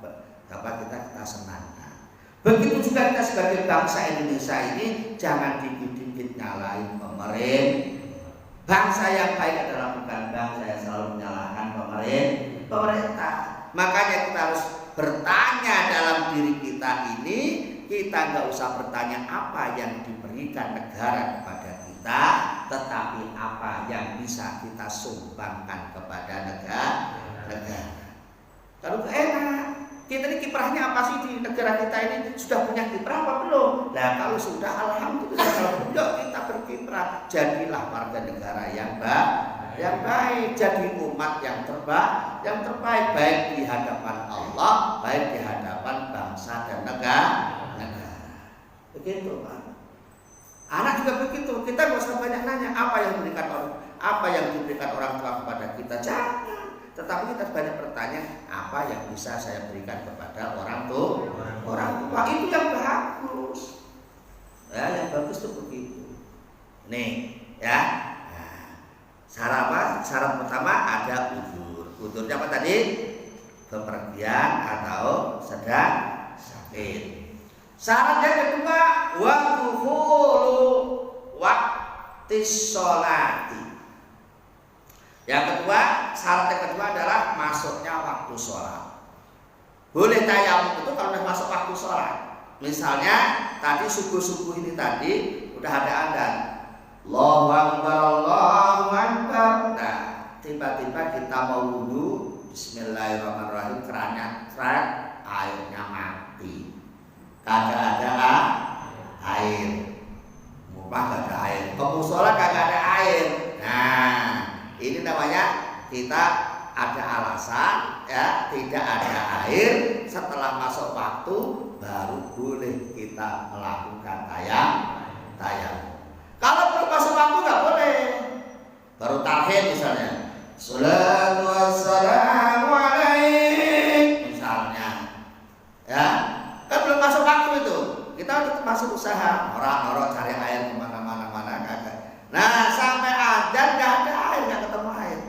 senangkan. Begitu juga kita sebagai bangsa Indonesia ini jangan dikit-dikit nyalain pemerintah. Bangsa yang baik adalah bukan bangsa yang selalu menyalahkan pemerintah. Makanya kita harus bertanya dalam diri kita ini. Kita nggak usah bertanya apa yang diberikan negara kepada kita, tetapi apa yang bisa kita sumbangkan kepada negara. Kalau enak, kita ini kiprahnya apa sih di negara kita ini? Sudah punya kiprah apa belum? Nah kalau sudah alhamdulillah, kalau belum kita berkiprah, jadilah warga negara yang baik, jadi umat yang terbaik baik di hadapan Allah, baik di hadapan bangsa dan negara. Begitu Pak. Anak juga begitu. Kita nggak usah banyak nanya apa yang diberikan orang tua kepada kita, jangan. Tetapi kita banyak bertanya apa yang bisa saya berikan kepada orang tua. Itu yang bagus. Ya, yang bagus itu begitu. Nih, ya. Nah, syarat pertama ada uzur. Udurnya apa tadi? Bepergian atau sedang sakit. Syarat yang kedua, wa dukhulu waqtis sholati. Yang kedua, syarat yang kedua adalah masuknya waktu sholat. Boleh tayamum itu kalau sudah masuk waktu sholat. Misalnya tadi subuh ini tadi udah ada adzan. Allahu Akbar, Allahu Akbar. Nah, tiba-tiba kita mau wudu, bismillahirrahmanirrahim, kerannya airnya mati. Kagak ada air. Mumpah kagak ada air. Kamu sholat kagak ada air. Nah, ini namanya kita ada alasan ya, tidak ada air. Setelah masuk waktu baru boleh kita melakukan tayamum. Kalau belum masuk waktu nggak boleh. Baru tarhim misalnya, sholatu wassalamu alaik misalnya, ya kan belum masuk waktu itu. Kita tetap masuk usaha, norok cari air kemana-mana kagak. Nah sampai adzan nggak ada air, nggak ketemu air.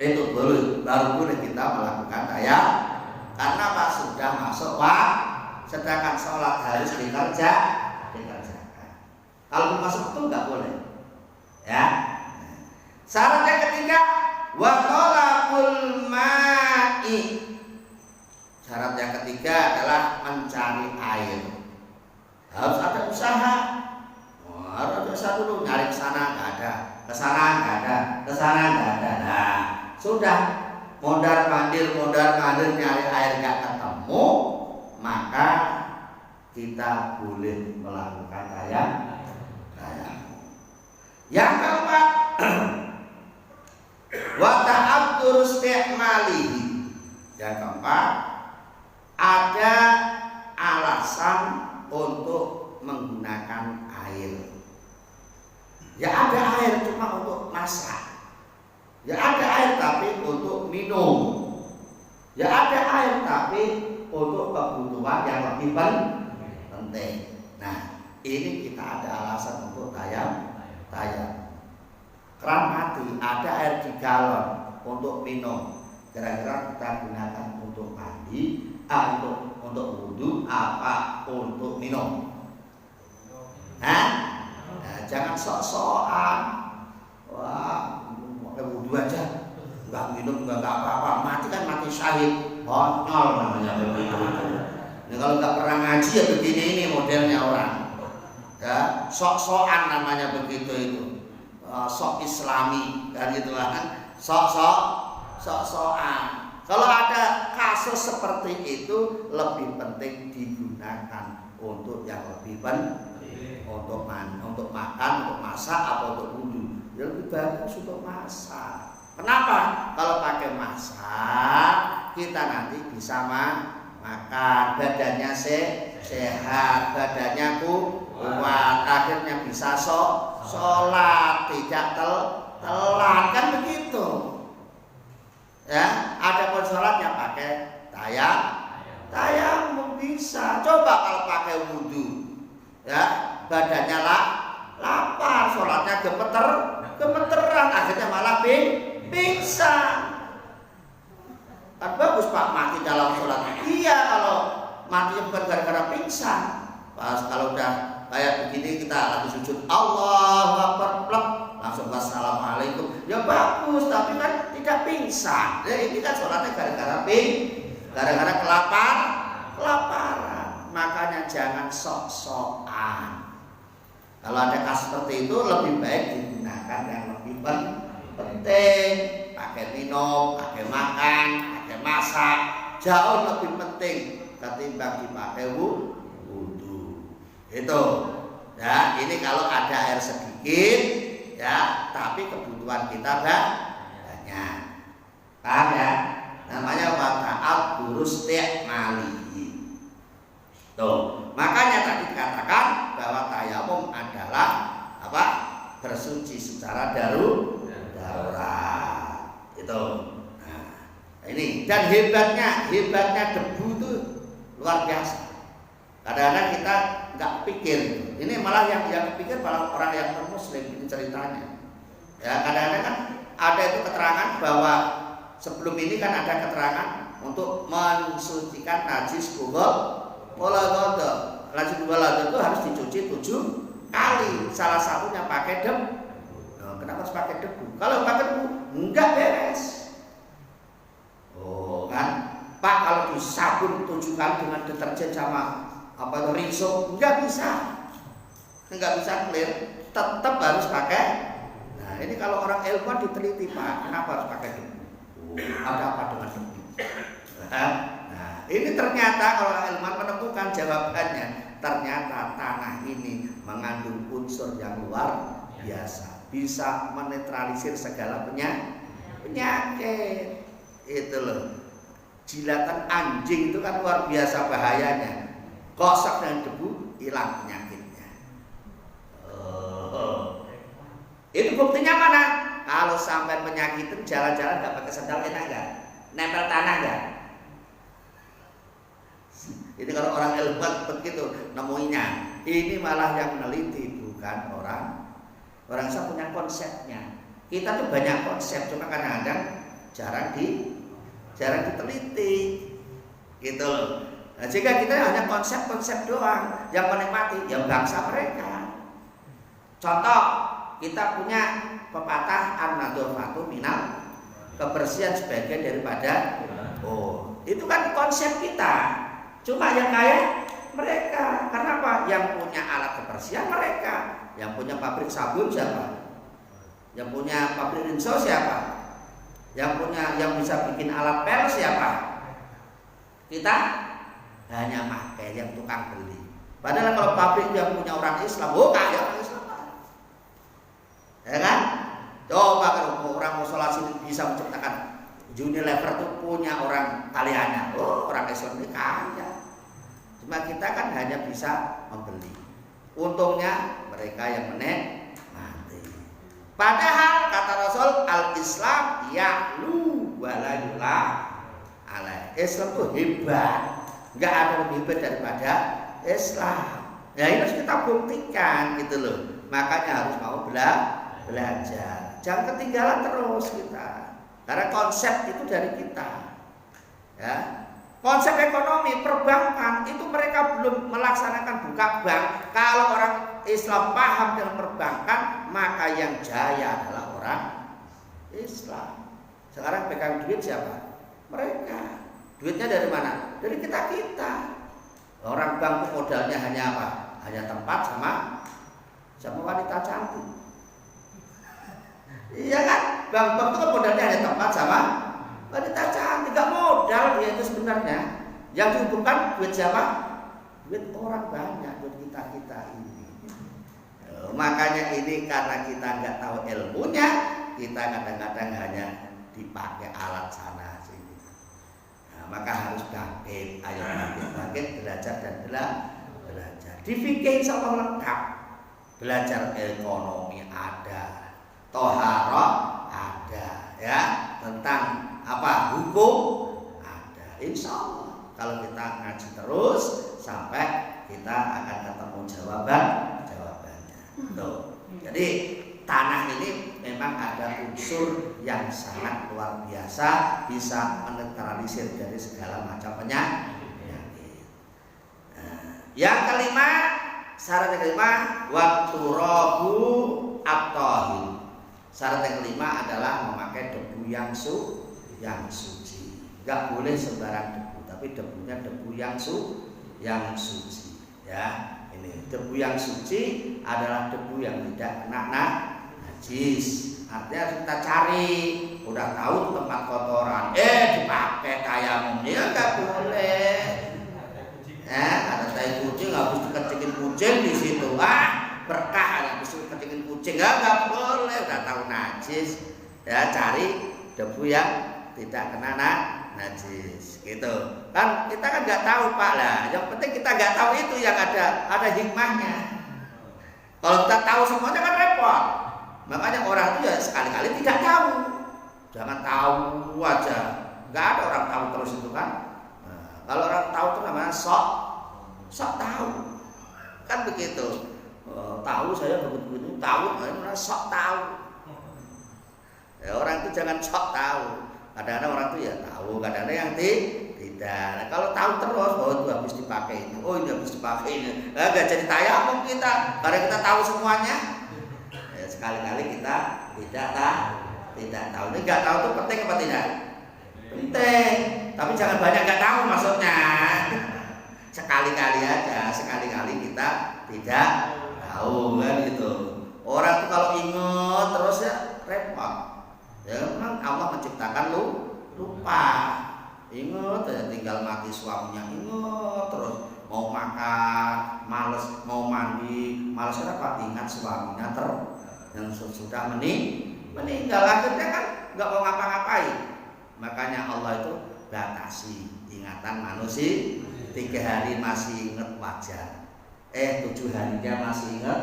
Itu baru boleh kita melakukan tayamum. Karena apa? Sudah masuk waktu. Sedangkan sholat harus dikerjakan. Kalau belum masuk waktu nggak boleh. Ya. Syarat yang ketiga, wa talabul ma'i. Syarat yang ketiga adalah mencari air. Harus ada usaha. Harus ada usaha dulu, nyari ke sana nggak ada, ke sana nggak ada, ke sana nggak ada. Nah, sudah mondar-mandir nyari air nggak ketemu, maka kita boleh melakukan tayamum. Yang keempat, wa ta'abdur isti'malihi. Yang keempat, ada alasan untuk menggunakan air. Ya ada air cuma untuk masak. Ya ada air tapi untuk minum. Ya ada air tapi untuk kebutuhan yang lebih penting. Nah, ini kita ada alasan untuk tayamum. Keran mati, ada air di galon untuk minum. Kira-kira kita gunakan untuk mandi, untuk wudhu, apa untuk minum? Nah, jangan sok-sokan. Wah, wudhu aja, nggak minum, nggak apa-apa. Mati kan mati syahid, konyol namanya begitu. Nah, kalau nggak pernah ngaji ya begini ini modelnya orang. Ya, sok-sokan namanya begitu itu, sok Islami kan gitu kan, sok-sokan. Kalau ada kasus seperti itu lebih penting digunakan untuk yang lebih penting, untuk makan, untuk masak, atau untuk wudhu. Ya lebih bagus untuk masak. Kenapa? Kalau pakai masak kita nanti bisa makan, badannya sehat, badannya kuat, akhirnya bisa sholat, tidak telat, kan begitu. Ya, ada pun sholatnya pakai tayamum bisa. Coba kalau pakai wudhu, ya badannya lapar, sholatnya gemeteran, akhirnya malah pingsan. Kan bagus Pak mati dalam sholat. Iya, kalau mati bukan gara-gara pingsan. Pas kalau udah kayak begini kita lagi sujud Allahu Akbar, langsung wassalamualaikum. Ya bagus, tapi kan tidak pingsan. Ya ini kan sholatnya gara-gara kelaparan. Makanya jangan sok-sokan. Kalau ada kasus seperti itu lebih baik digunakan yang lebih penting. Pakai minum, pakai makan, pakai masak, jauh lebih penting ketimbang dipakai wudhu. Itu ya, ini kalau ada air sedikit ya, tapi kebutuhan kita banyak. Paham ya? Namanya wata'abdur isti'malihi. Tuh, makanya tadi dikatakan bahwa tayamum adalah apa? Bersuci secara darurat. Itu. Nah, ini dan hebatnya debu itu luar biasa. Kadang-kadang kita nggak pikir, ini malah yang pikir malah orang yang non-muslim, ini ceritanya. Ya kadang-kadang kan ada itu keterangan bahwa sebelum ini kan ada keterangan untuk mensucikan najis mughalladhah. Najis mughalladhah itu harus dicuci 7 kali. Salah satunya pakai debu. Nah, kenapa harus pakai debu? Kalau pakai debu enggak beres. Oh kan, Pak, kalau disabun 7 kali dengan deterjen sama rinso enggak bisa clear, tetap harus pakai. Nah ini kalau orang ilmuwan diteliti, Pak, kenapa harus pakai debu? Ada apa dengan debu? Nah ini ternyata kalau orang ilmuwan menemukan jawabannya, ternyata tanah ini mengandung unsur yang luar biasa, bisa menetralisir segala penyakit. Itu loh, jilatan anjing itu kan luar biasa bahayanya. Gosok dengan debu, hilang penyakitnya. Itu buktinya mana? Kalau sampai penyakitan jalan-jalan nggak pakai sandal enak nggak? Nempel tanah nggak? Ini kalau orang ilmuwan begitu nemuinya. Ini malah yang meneliti, bukan orang. Orang saya punya konsepnya. Kita tuh banyak konsep, cuma kadang-kadang jarang diteliti, gitu loh. Nah, jika kita hanya konsep-konsep doang, yang menikmati yang bangsa mereka. Contoh, kita punya pepatah an-nadhafatu minal, kebersihan sebagian daripada. Itu kan konsep kita. Cuma yang kaya mereka. Karena apa? Yang punya alat kebersihan mereka. Yang punya pabrik sabun siapa? Yang punya pabrik rinso siapa? Yang bisa bikin alat pel siapa? Kita hanya pakai yang tukang beli. Padahal kalau pabrik yang punya orang Islam, kaya orang Islam. Ya kan? Coba kalau orang musola sini bisa menciptakan Unilever itu punya orang Italianya. Orang Islam ini kaya. Cuma kita kan hanya bisa membeli. Untungnya mereka yang menikmati. Padahal kata Rasul, al-Islam ya'lu wa la yula alaih. Islam itu hebat. Nggak ada lebih hebat daripada Islam. Ya ini harus kita buktikan gitu loh. Makanya harus mau belajar. Jangan ketinggalan terus kita. Karena konsep itu dari kita. Ya. Konsep ekonomi perbankan itu mereka belum melaksanakan buka bank. Kalau orang Islam paham dengan perbankan, maka yang jaya adalah orang Islam. Sekarang pegang duit siapa? Mereka. Duitnya dari mana? Dari kita. Orang bank modalnya hanya apa? Hanya tempat sama wanita cantik. Iya kan? Bank itu modalnya hanya tempat sama wanita cantik. Gak modal dia itu sebenarnya. Yang dihubungkan duit siapa? Duit orang banyak, duit kita ini. Makanya ini karena kita nggak tahu ilmunya, kita kadang-kadang hanya dipakai alat sana sini. Maka harus bangkit, ayo bangkit, belajar dan belajar. Di fikih insya Allah lengkap. Belajar ekonomi ada, toharoh ada, ya, tentang apa hukum ada. Insya Allah kalau kita ngaji terus sampai kita akan ketemu jawabannya. Tuh. Jadi tanah ini memang ada unsur yang sangat luar biasa, bisa menetralisir dari segala macam penyakit. Yang kelima, syarat yang kelima, watturabu at-tahir. Syarat yang kelima adalah memakai debu yang suci. Enggak boleh sembarang debu, tapi debunya debu yang suci. Ya. Ini debu yang suci adalah debu yang tidak kena najis. Artinya kita cari, udah tahu tempat kotoran, dipakai tayamum, ya nggak boleh. Ada tai kucing habis dikecikin kucing di situ, berkah habis dikecikin kucing, nggak boleh. Udah tahu najis, ya cari debu yang tidak kena najis, gitu. Kan kita kan nggak tahu Pak lah. Yang penting kita nggak tahu itu yang ada hikmahnya. Kalau kita tahu semuanya kan repot. Makanya orang itu ya sekali-kali tidak tahu. Jangan tahu aja. Nggak ada orang tahu terus itu kan. Kalau orang tahu itu namanya sok tahu. Kan begitu. Tahu saya begitu tahu, namanya sok tahu. Ya, orang itu jangan sok tahu. Kadang-kadang orang tuh ya tahu, kadang-kadang yang tidak. Nah, kalau tahu terus, oh itu habis dipakai ini, oh ini habis dipakai ini, nggak jadi tayamum kita, karena kita tahu semuanya. Ya, sekali-kali kita tidak tahu. Ini nggak tahu itu penting apa tidak? Penting. Tapi jangan banyak nggak tahu maksudnya. Sekali-kali aja, sekali-kali kita tidak tahu kan gitu. Orang tuh kalau ingat terus ya repot. Ya memang Allah menciptakan lupa. Ingat ya tinggal mati suaminya, ingat terus mau makan, males mau mandi, males apa ingat suaminya yang sudah meninggal, akhirnya kan nggak mau ngapa-ngapain. Makanya Allah itu batasi ingatan manusia. 3 hari masih ingat wajar, 7 harinya masih ingat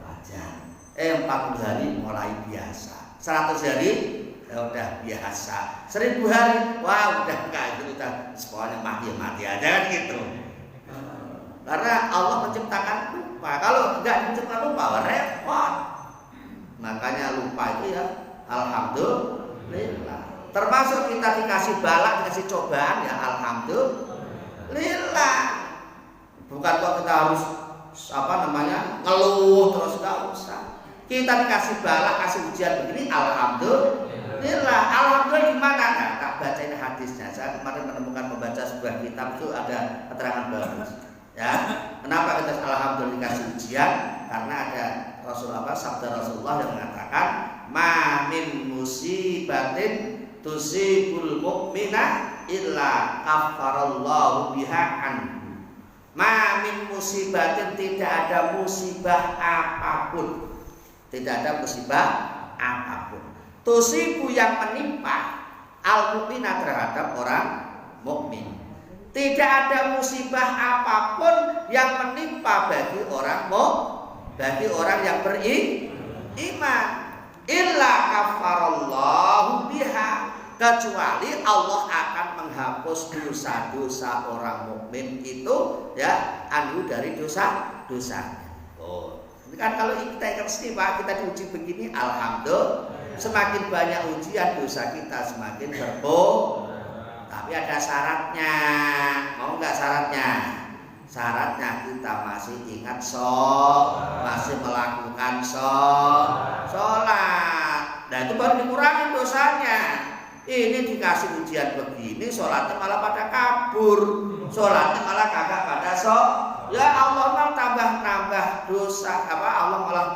wajar, 40 hari mulai biasa, 100 hari ya udah biasa, 1000 hari wah udah enggak, itu udah sekolahnya mati aja kan gitu. Karena Allah menciptakan lupa. Kalau enggak menciptakan lupa repot. Makanya lupa itu ya alhamdulillah. Termasuk kita dikasih balak, dikasih cobaan ya alhamdulillah. Bukan kok kita harus ngeluh terus, enggak usah. Kita dikasih balak, kasih ujian begini alhamdulillah. Alhamdulillah gimana? Nah, tak bacain hadisnya. Saya kemarin membaca sebuah kitab itu ada keterangan bagus. Ya, kenapa kita alhamdulillah dikasih ujian? Karena ada sabda Rasulullah yang mengatakan, "Ma min musibatin tusibul mu'mina illa kafarallahu biha anhu." Ma min musibatin, tidak ada musibah apapun. Tidak ada musibah apapun. Tusibu yang menimpa al-mu'mina terhadap orang mukmin. Tidak ada musibah apapun yang menimpa bagi orang yang beriman. Illa kafarallahu biha, kecuali Allah akan menghapus dosa-dosa orang mukmin itu ya anhu dari dosa-dosanya. Oh, ini kan kalau kita istighfar, kita diuji begini alhamdulillah, semakin banyak ujian dosa kita semakin tapi ada syaratnya. Mau nggak syaratnya? Syaratnya kita masih ingat masih melakukan sholat. Nah itu baru dikurangi dosanya. Ini dikasih ujian begini, sholatnya malah pada kabur, sholatnya malah kagak pada ya Allah malah tambah dosa, Allah malah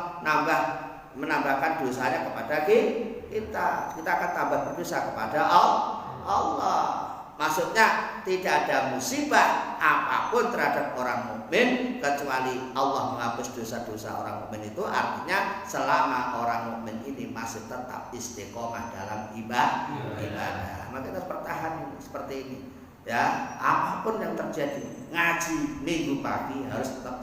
menambahkan dosanya kepada kita akan tambah berdosa kepada Allah. Maksudnya tidak ada musibah apapun terhadap orang mukmin kecuali Allah menghapus dosa-dosa orang mukmin itu. Artinya selama orang mukmin ini masih tetap istiqomah dalam ibadah, maka kita harus pertahankan seperti ini. Ya, apapun yang terjadi, ngaji minggu pagi harus tetap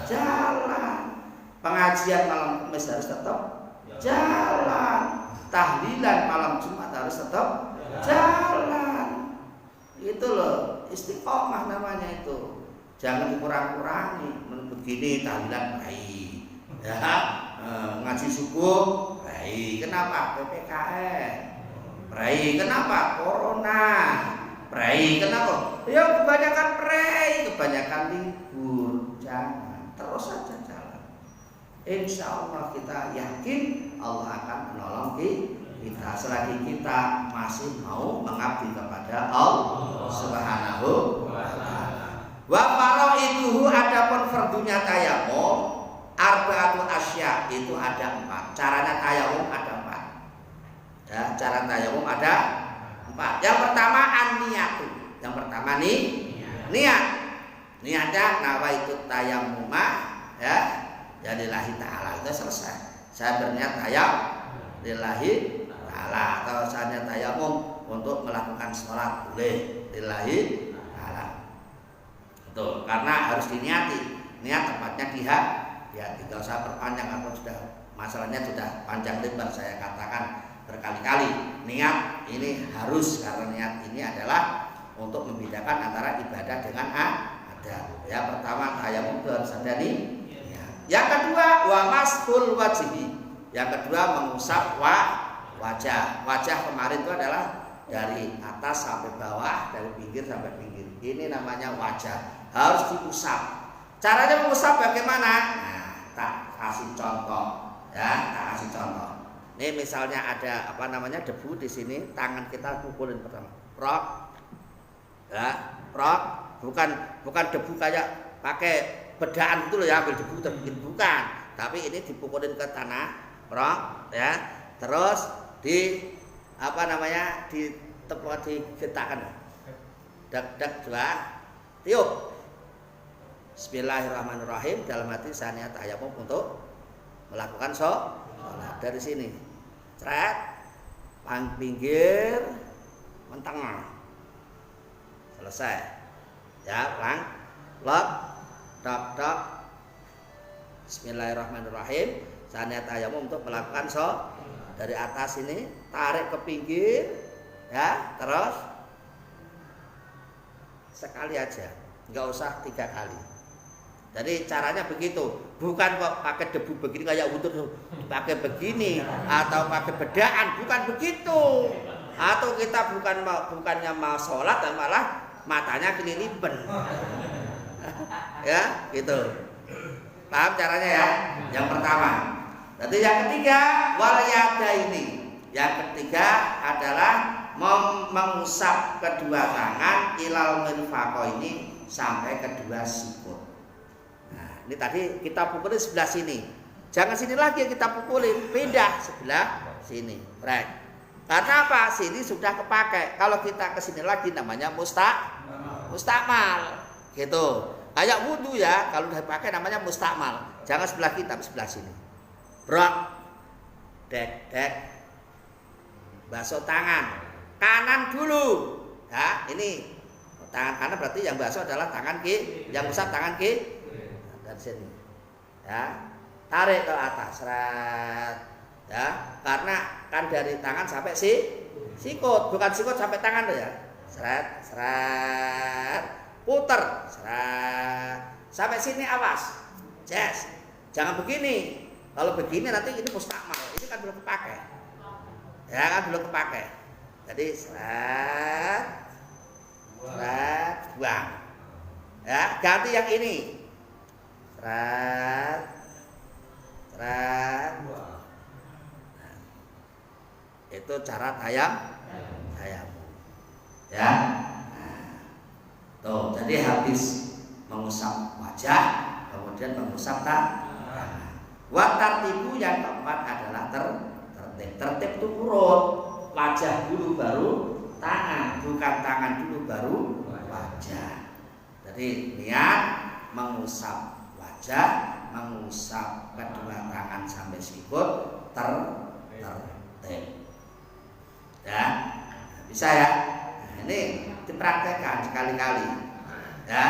jalan. Pengajian malam Kamis harus tetap jalan. Tahlilan malam Jumat harus tetap jalan. Itu loh istiqomah namanya itu. Jangan dikurang-kurangi. Begini tahlilan baik, ya, ngaji subuh baik. Kenapa? PPKN baik. Kenapa? Corona baik. Kenapa? Ya kebanyakan kebanyakan libur. Jangan, terus saja jalan. Insya Allah kita yakin Allah akan menolong kita selagi kita masih mau mengabdi kepada Allah Subhanahu wa ta'ala. Wa faraiduhu, adapun fardunya tayamum arba'atu asya, itu ada 4. Caranya tayamum ada 4. Ya, cara tayamum ada 4. Yang pertama an-niyatu. Yang pertama niat. Niatnya nawaitu tayammuma ya lillahi ta'ala, itu selesai. Saya berniat tayamum lillahi ta'ala, atau misalnya tayamum untuk melakukan sholat boleh lillahi ta'ala. Betul, karena harus diniati. Niat tempatnya di hati. Tidak usah perpanjang, atau masalahnya sudah panjang lebar saya katakan berkali-kali. Niat ini harus, karena niat ini adalah untuk membedakan antara ibadah dengan adat. Ya, pertama tayamum itu harus ada niat. Yang kedua wa mashul wajhi. Yang kedua mengusap wajah. Wajah kemarin itu adalah dari atas sampai bawah, dari pinggir sampai pinggir. Ini namanya wajah. Harus diusap. Caranya mengusap bagaimana? Nah, tak kasih contoh, ya, tak kasih contoh. Ini misalnya ada debu di sini, tangan kita pukulin pertama, prok, ya, prok, bukan debu kayak pakai bedaan gitu loh ya, ambil debu terbikin, bukan, tapi ini dipukulin ke tanah, prok, ya, terus di digetakkan, dak dua, tiup. Bismillahirrahmanirrahim, dalam hati saya niat tayamum untuk melakukan sholat dari sini. Cret, pinggir, mentengah, selesai. Ya, pelan, lok, dok. Bismillahirrahmanirrahim. Saya niat tayamum untuk melakukan sholat dari atas ini, tarik ke pinggir, ya, terus sekali aja, nggak usah 3 kali. Jadi caranya begitu, bukan kok pakai debu begini kayak wudhu, pakai begini atau pakai bedaan, bukan begitu. Atau kita bukannya mau sholat dan malah matanya kelilipan, ya, gitu. Paham caranya ya? Yang pertama. Jadi yang ketiga, wal yadaini. Yang ketiga adalah mengusap kedua tangan ilal mirfaqaini sampai kedua sikut. Ini tadi kita pukulin sebelah sini. Jangan sini lagi kita pukulin, pindah sebelah sini. Right. Karena apa? Sini sudah kepakai. Kalau kita ke sini lagi namanya mustakmal. Gitu. Kayak wudu ya, kalau udah dipakai namanya mustakmal. Jangan sebelah kita, sebelah sini. Brok. Dek. Basuh tangan. Kanan dulu. Ya, ini tangan kanan berarti yang basuh adalah tangan kiri, yang usap tangan kiri. Dari sini, ya, tarik ke atas, seret, ya, karena kan dari tangan sampai sikut, bukan sikut sampai tangan loh ya, seret, puter, seret, sampai sini awas, yes, jangan begini, kalau begini nanti ini mustakmal, ini kan belum kepakai, ya kan belum kepakai, jadi seret, buang, ya, ganti yang ini. Itu cara tayamum, ya. Tuh, jadi habis mengusap wajah, kemudian mengusap tangan. Wa tartibu yang keempat adalah tertib. Tertib itu urut, wajah dulu baru tangan, bukan tangan dulu baru wajah. Jadi niat mengusap wajah, mengusap kedua tangan sampai sikut, tertib. Ya, bisa ya. Nah, ini dipraktekkan sekali-kali. Ya.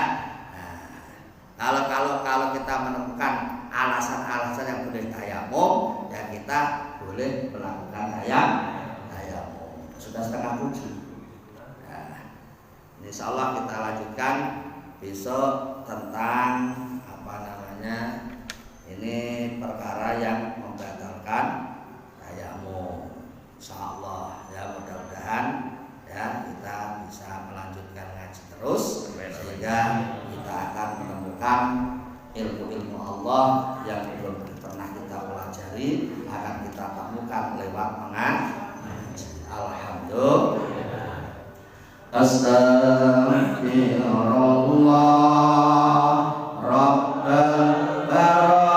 Nah, kalau kita menemukan alasan-alasan yang boleh tayamum, ya kita boleh melakukan tayamum. Sudah setengah 7. Nah, insya Allah kita lanjutkan besok tentang ini perkara yang membatalkan tayamum. Insyaallah ya, mudah-mudahan ya kita bisa melanjutkan ngaji terus sehingga kita akan menemukan ilmu-ilmu Allah yang belum pernah kita pelajari akan kita temukan lewat mengaji. Alhamdulillah. Astaghfirullah Rabbal Allah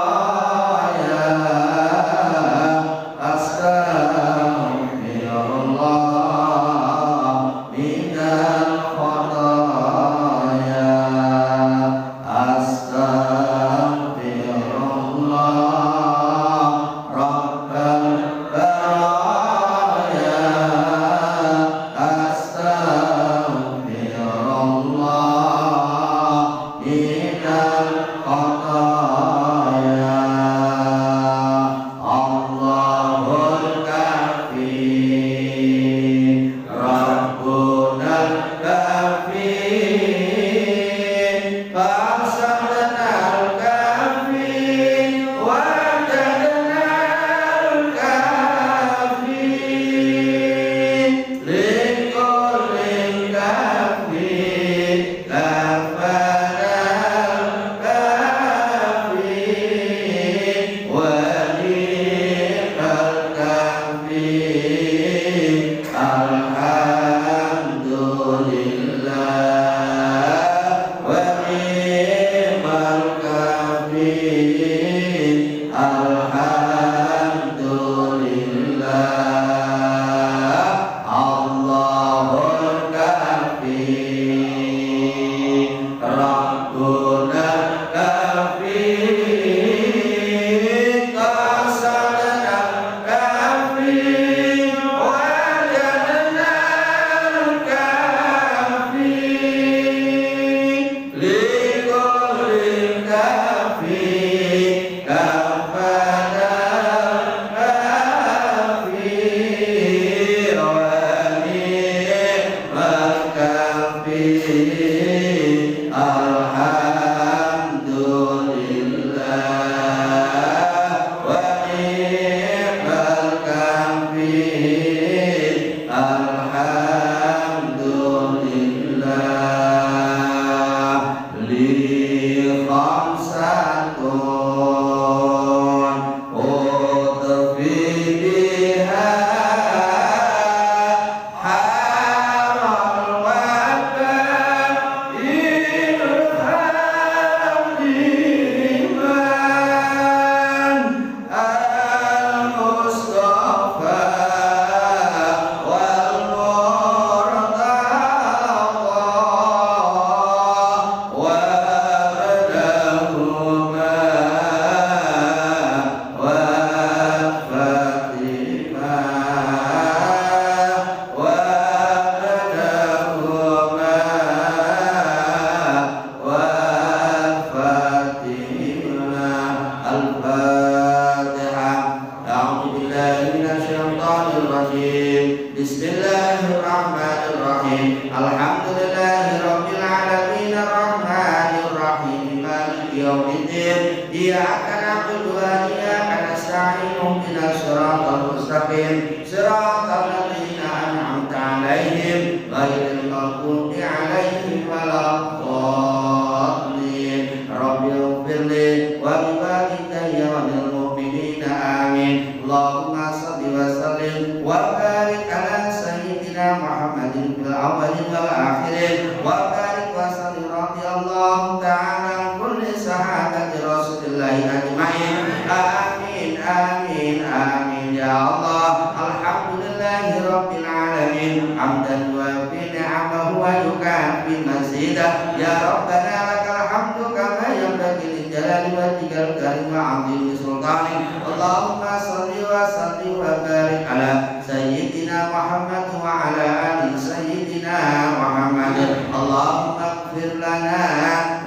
Bismillahirrahmanirrahim. Alhamdulillahirabbil alamin arrahmanir rahim maliki yaumiddin. Iyyaka na'budu wa iyyaka nasta'in ihdinas siratal mustaqim siratal ladzina an'amta 'alaihim ghairil maghdubi 'alaihim waladdallin. Rabbighfirli wa liwalidayya wa lil mu'minina amin. Allahumma shalli wa sallim wa barik ala sayyidina Muhammadin fil awwalin wal akhirin wa barik wa sallim radhiyallahu ta'ala an kulli sahabati Rasulillahi ajma'in. Amin amin amin ya Allah. Alhamdulillahi rabbil alamin hamdan wa bi ni'amahu wa yukafi mazidah. Ya Rabbana lakal hamdu kama yanbaghi li jalali wajhikal karim wa 'azimi sultanik. Allahumma shalli wa sallim wa barik ala sayyidina Muhammad wa ala ali sayyidina Muhammad. Allahumma ighfir lana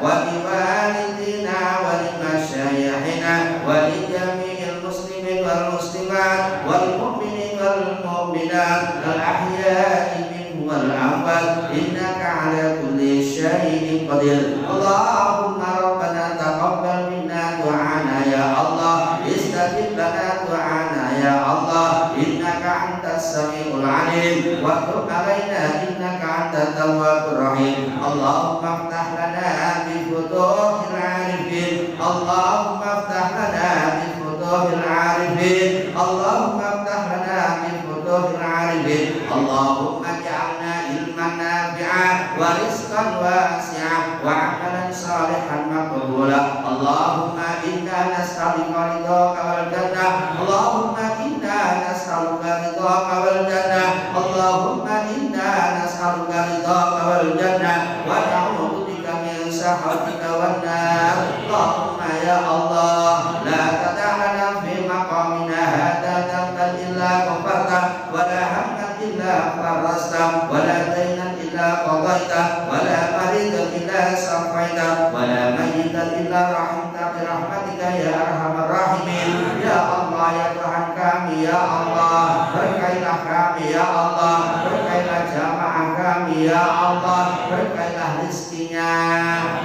wa liwalidina wa limasyayikhina wa li jami'il muslimin wal muslimat wal mu'minin wal mu'minat al ahya'i minhum wal amwat innaka ala kulli syai'in qadir. Allahumma rabbana taqabbal minna du'ana ya Allah. Istajib lana du'ana ya Allah. Innaka antas samiul alim wa tub alaina innaka antat tawwabur rahim. Allahumma iftah lana bi futuhil arifin. Allahumma iftah lana bi futuhil arifin. Allahumma iftah lana bi futuhil arifin. Allahumma ja'alna ilman nafi'an wa rizqan wasi'an wa 'amalan salihan maqbula. Allahumma inna nas'aluka ridhaka wal jannah. Allahumma inna nas'aluka ridhaka wal jannah. Allahumma inna nas'aluka ridhaka wal jannah wa na'udzu bika min sakhatika wan nar. Allahumma ya Allah la tad'alna fi maqamina hadza dhanban illa ghafarta wa la hamman illa farajta wa la daynan illa qadaita wa la maridan illa safaita wa la mayyitan illa rahimta bi rahmatika ya arhamar rahimin. Ya Allah ya Tuhan kami ya Allah, berkailah kami ya Allah, berkailah jamaah kami ya Allah, berkailah rizkinya,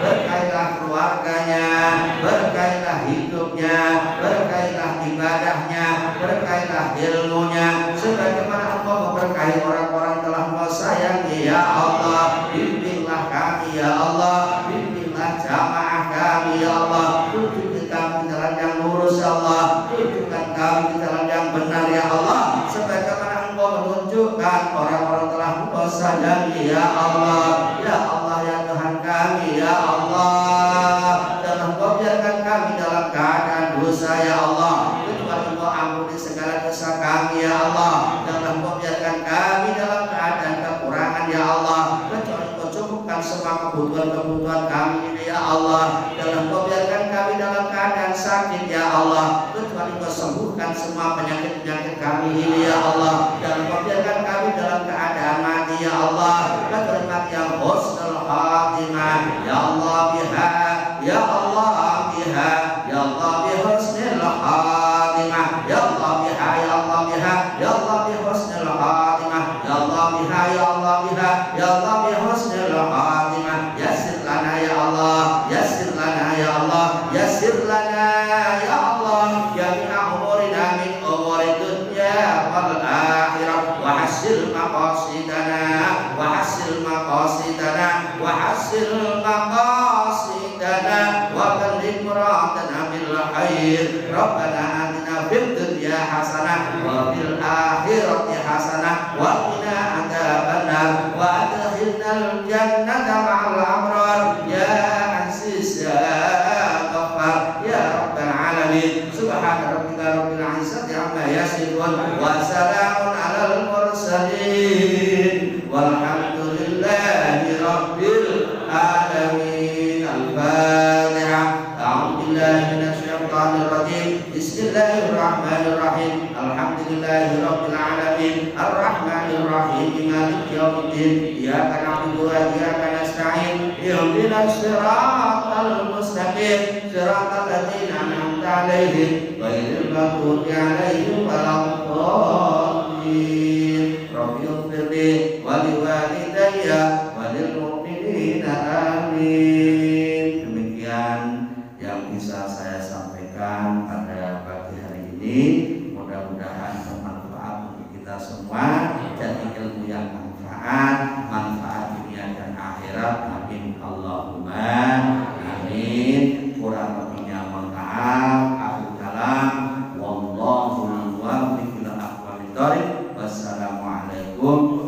berkailah keluarganya, berkailah hidupnya, berkailah ibadahnya, berkailah ilmunya, sebagaimana Engkau memberkahi orang-orang telah Engkau sayangi ya Allah. Bimbinglah kami ya Allah, bimbinglah jamaah kami ya Allah. Tunjukkan kami jalan yang lurus ya Allah, tunjukkan kami di jalan yang benar ya Allah, sebagaimana Engkau menunjukkan orang-orang telah Engkau sayangi ya Allah. Ya Allah ya Tuhan kami ya Allah, dan Engkau biarkan kami dalam keadaan dosa ya Allah, kecuali Engkau ampuni segala dosa kami ya Allah, dan Engkau biarkan kami dalam keadaan kekurangan ya Allah, kecuali Engkau cukupkan semua kebutuhan-kebutuhan kami ini ya Allah, dan Engkau biarkan kami dalam keadaan sakit ya Allah, kecuali Engkau sembuhkan semua penyakit-penyakit kami ini ya Allah, dan Engkau biarkan kami dalam keadaan mati ya Allah, kecuali mati yang husnul khatimah ya Allah biha ya Allah biha ya Allah bi husnul khatimah ya Allah biha ya Allah biha ya Allah bi husnul khatimah ya Allah biha ya Allah biha ya Allah bi husnul khatimah. Yassir lana ya Allah, yassir lana ya Allah, yassir lana ya Allah jami'a umurina min umuri dunya wal akhirah wa hasil maqasidana wa hasil maqasidana wa hasil maqasidana wa balligh muradana bil khair. Rabbana atina fid dunya hasanah wa fil akhirati hasanah wa qina adzabannar wa adkhilnal jannata ma'al abrar ya aziz ya ghaffar ya rabbal alamin. Subhana rabbika rabbil izzati amma yasifun wa salamun alal mursalin walhamdulillahi rabbil alamin. Al-Fatihah. A'udzu billahi minasy syaithanir rajim. Bismillahirrahmanirrahim. Alhamdulillahi rabbil alamin arrahmanir rahim maliki yaumiddin. Iyyaka na'budu wa iyyaka nasta'in ihdinas siratal mustaqim siratal ladzina an'amta 'alaihim ghairil maghdubi 'alaihim waladdallin. Rabbi ighfirli wa liwalidayya wa lil mu'minina amin. Demikian yang bisa saya sampaikan pada pagi hari ini. Mudah-mudahan bermanfaat untuk kita semua, jadi ilmu yang manfaat dunia dan akhirat. Amin Allahumma amin. Kurang lebihnya mohon maaf. Akhir kalam, wallahu muwaffiq ila aqwamit thoriq. Wassalamualaikum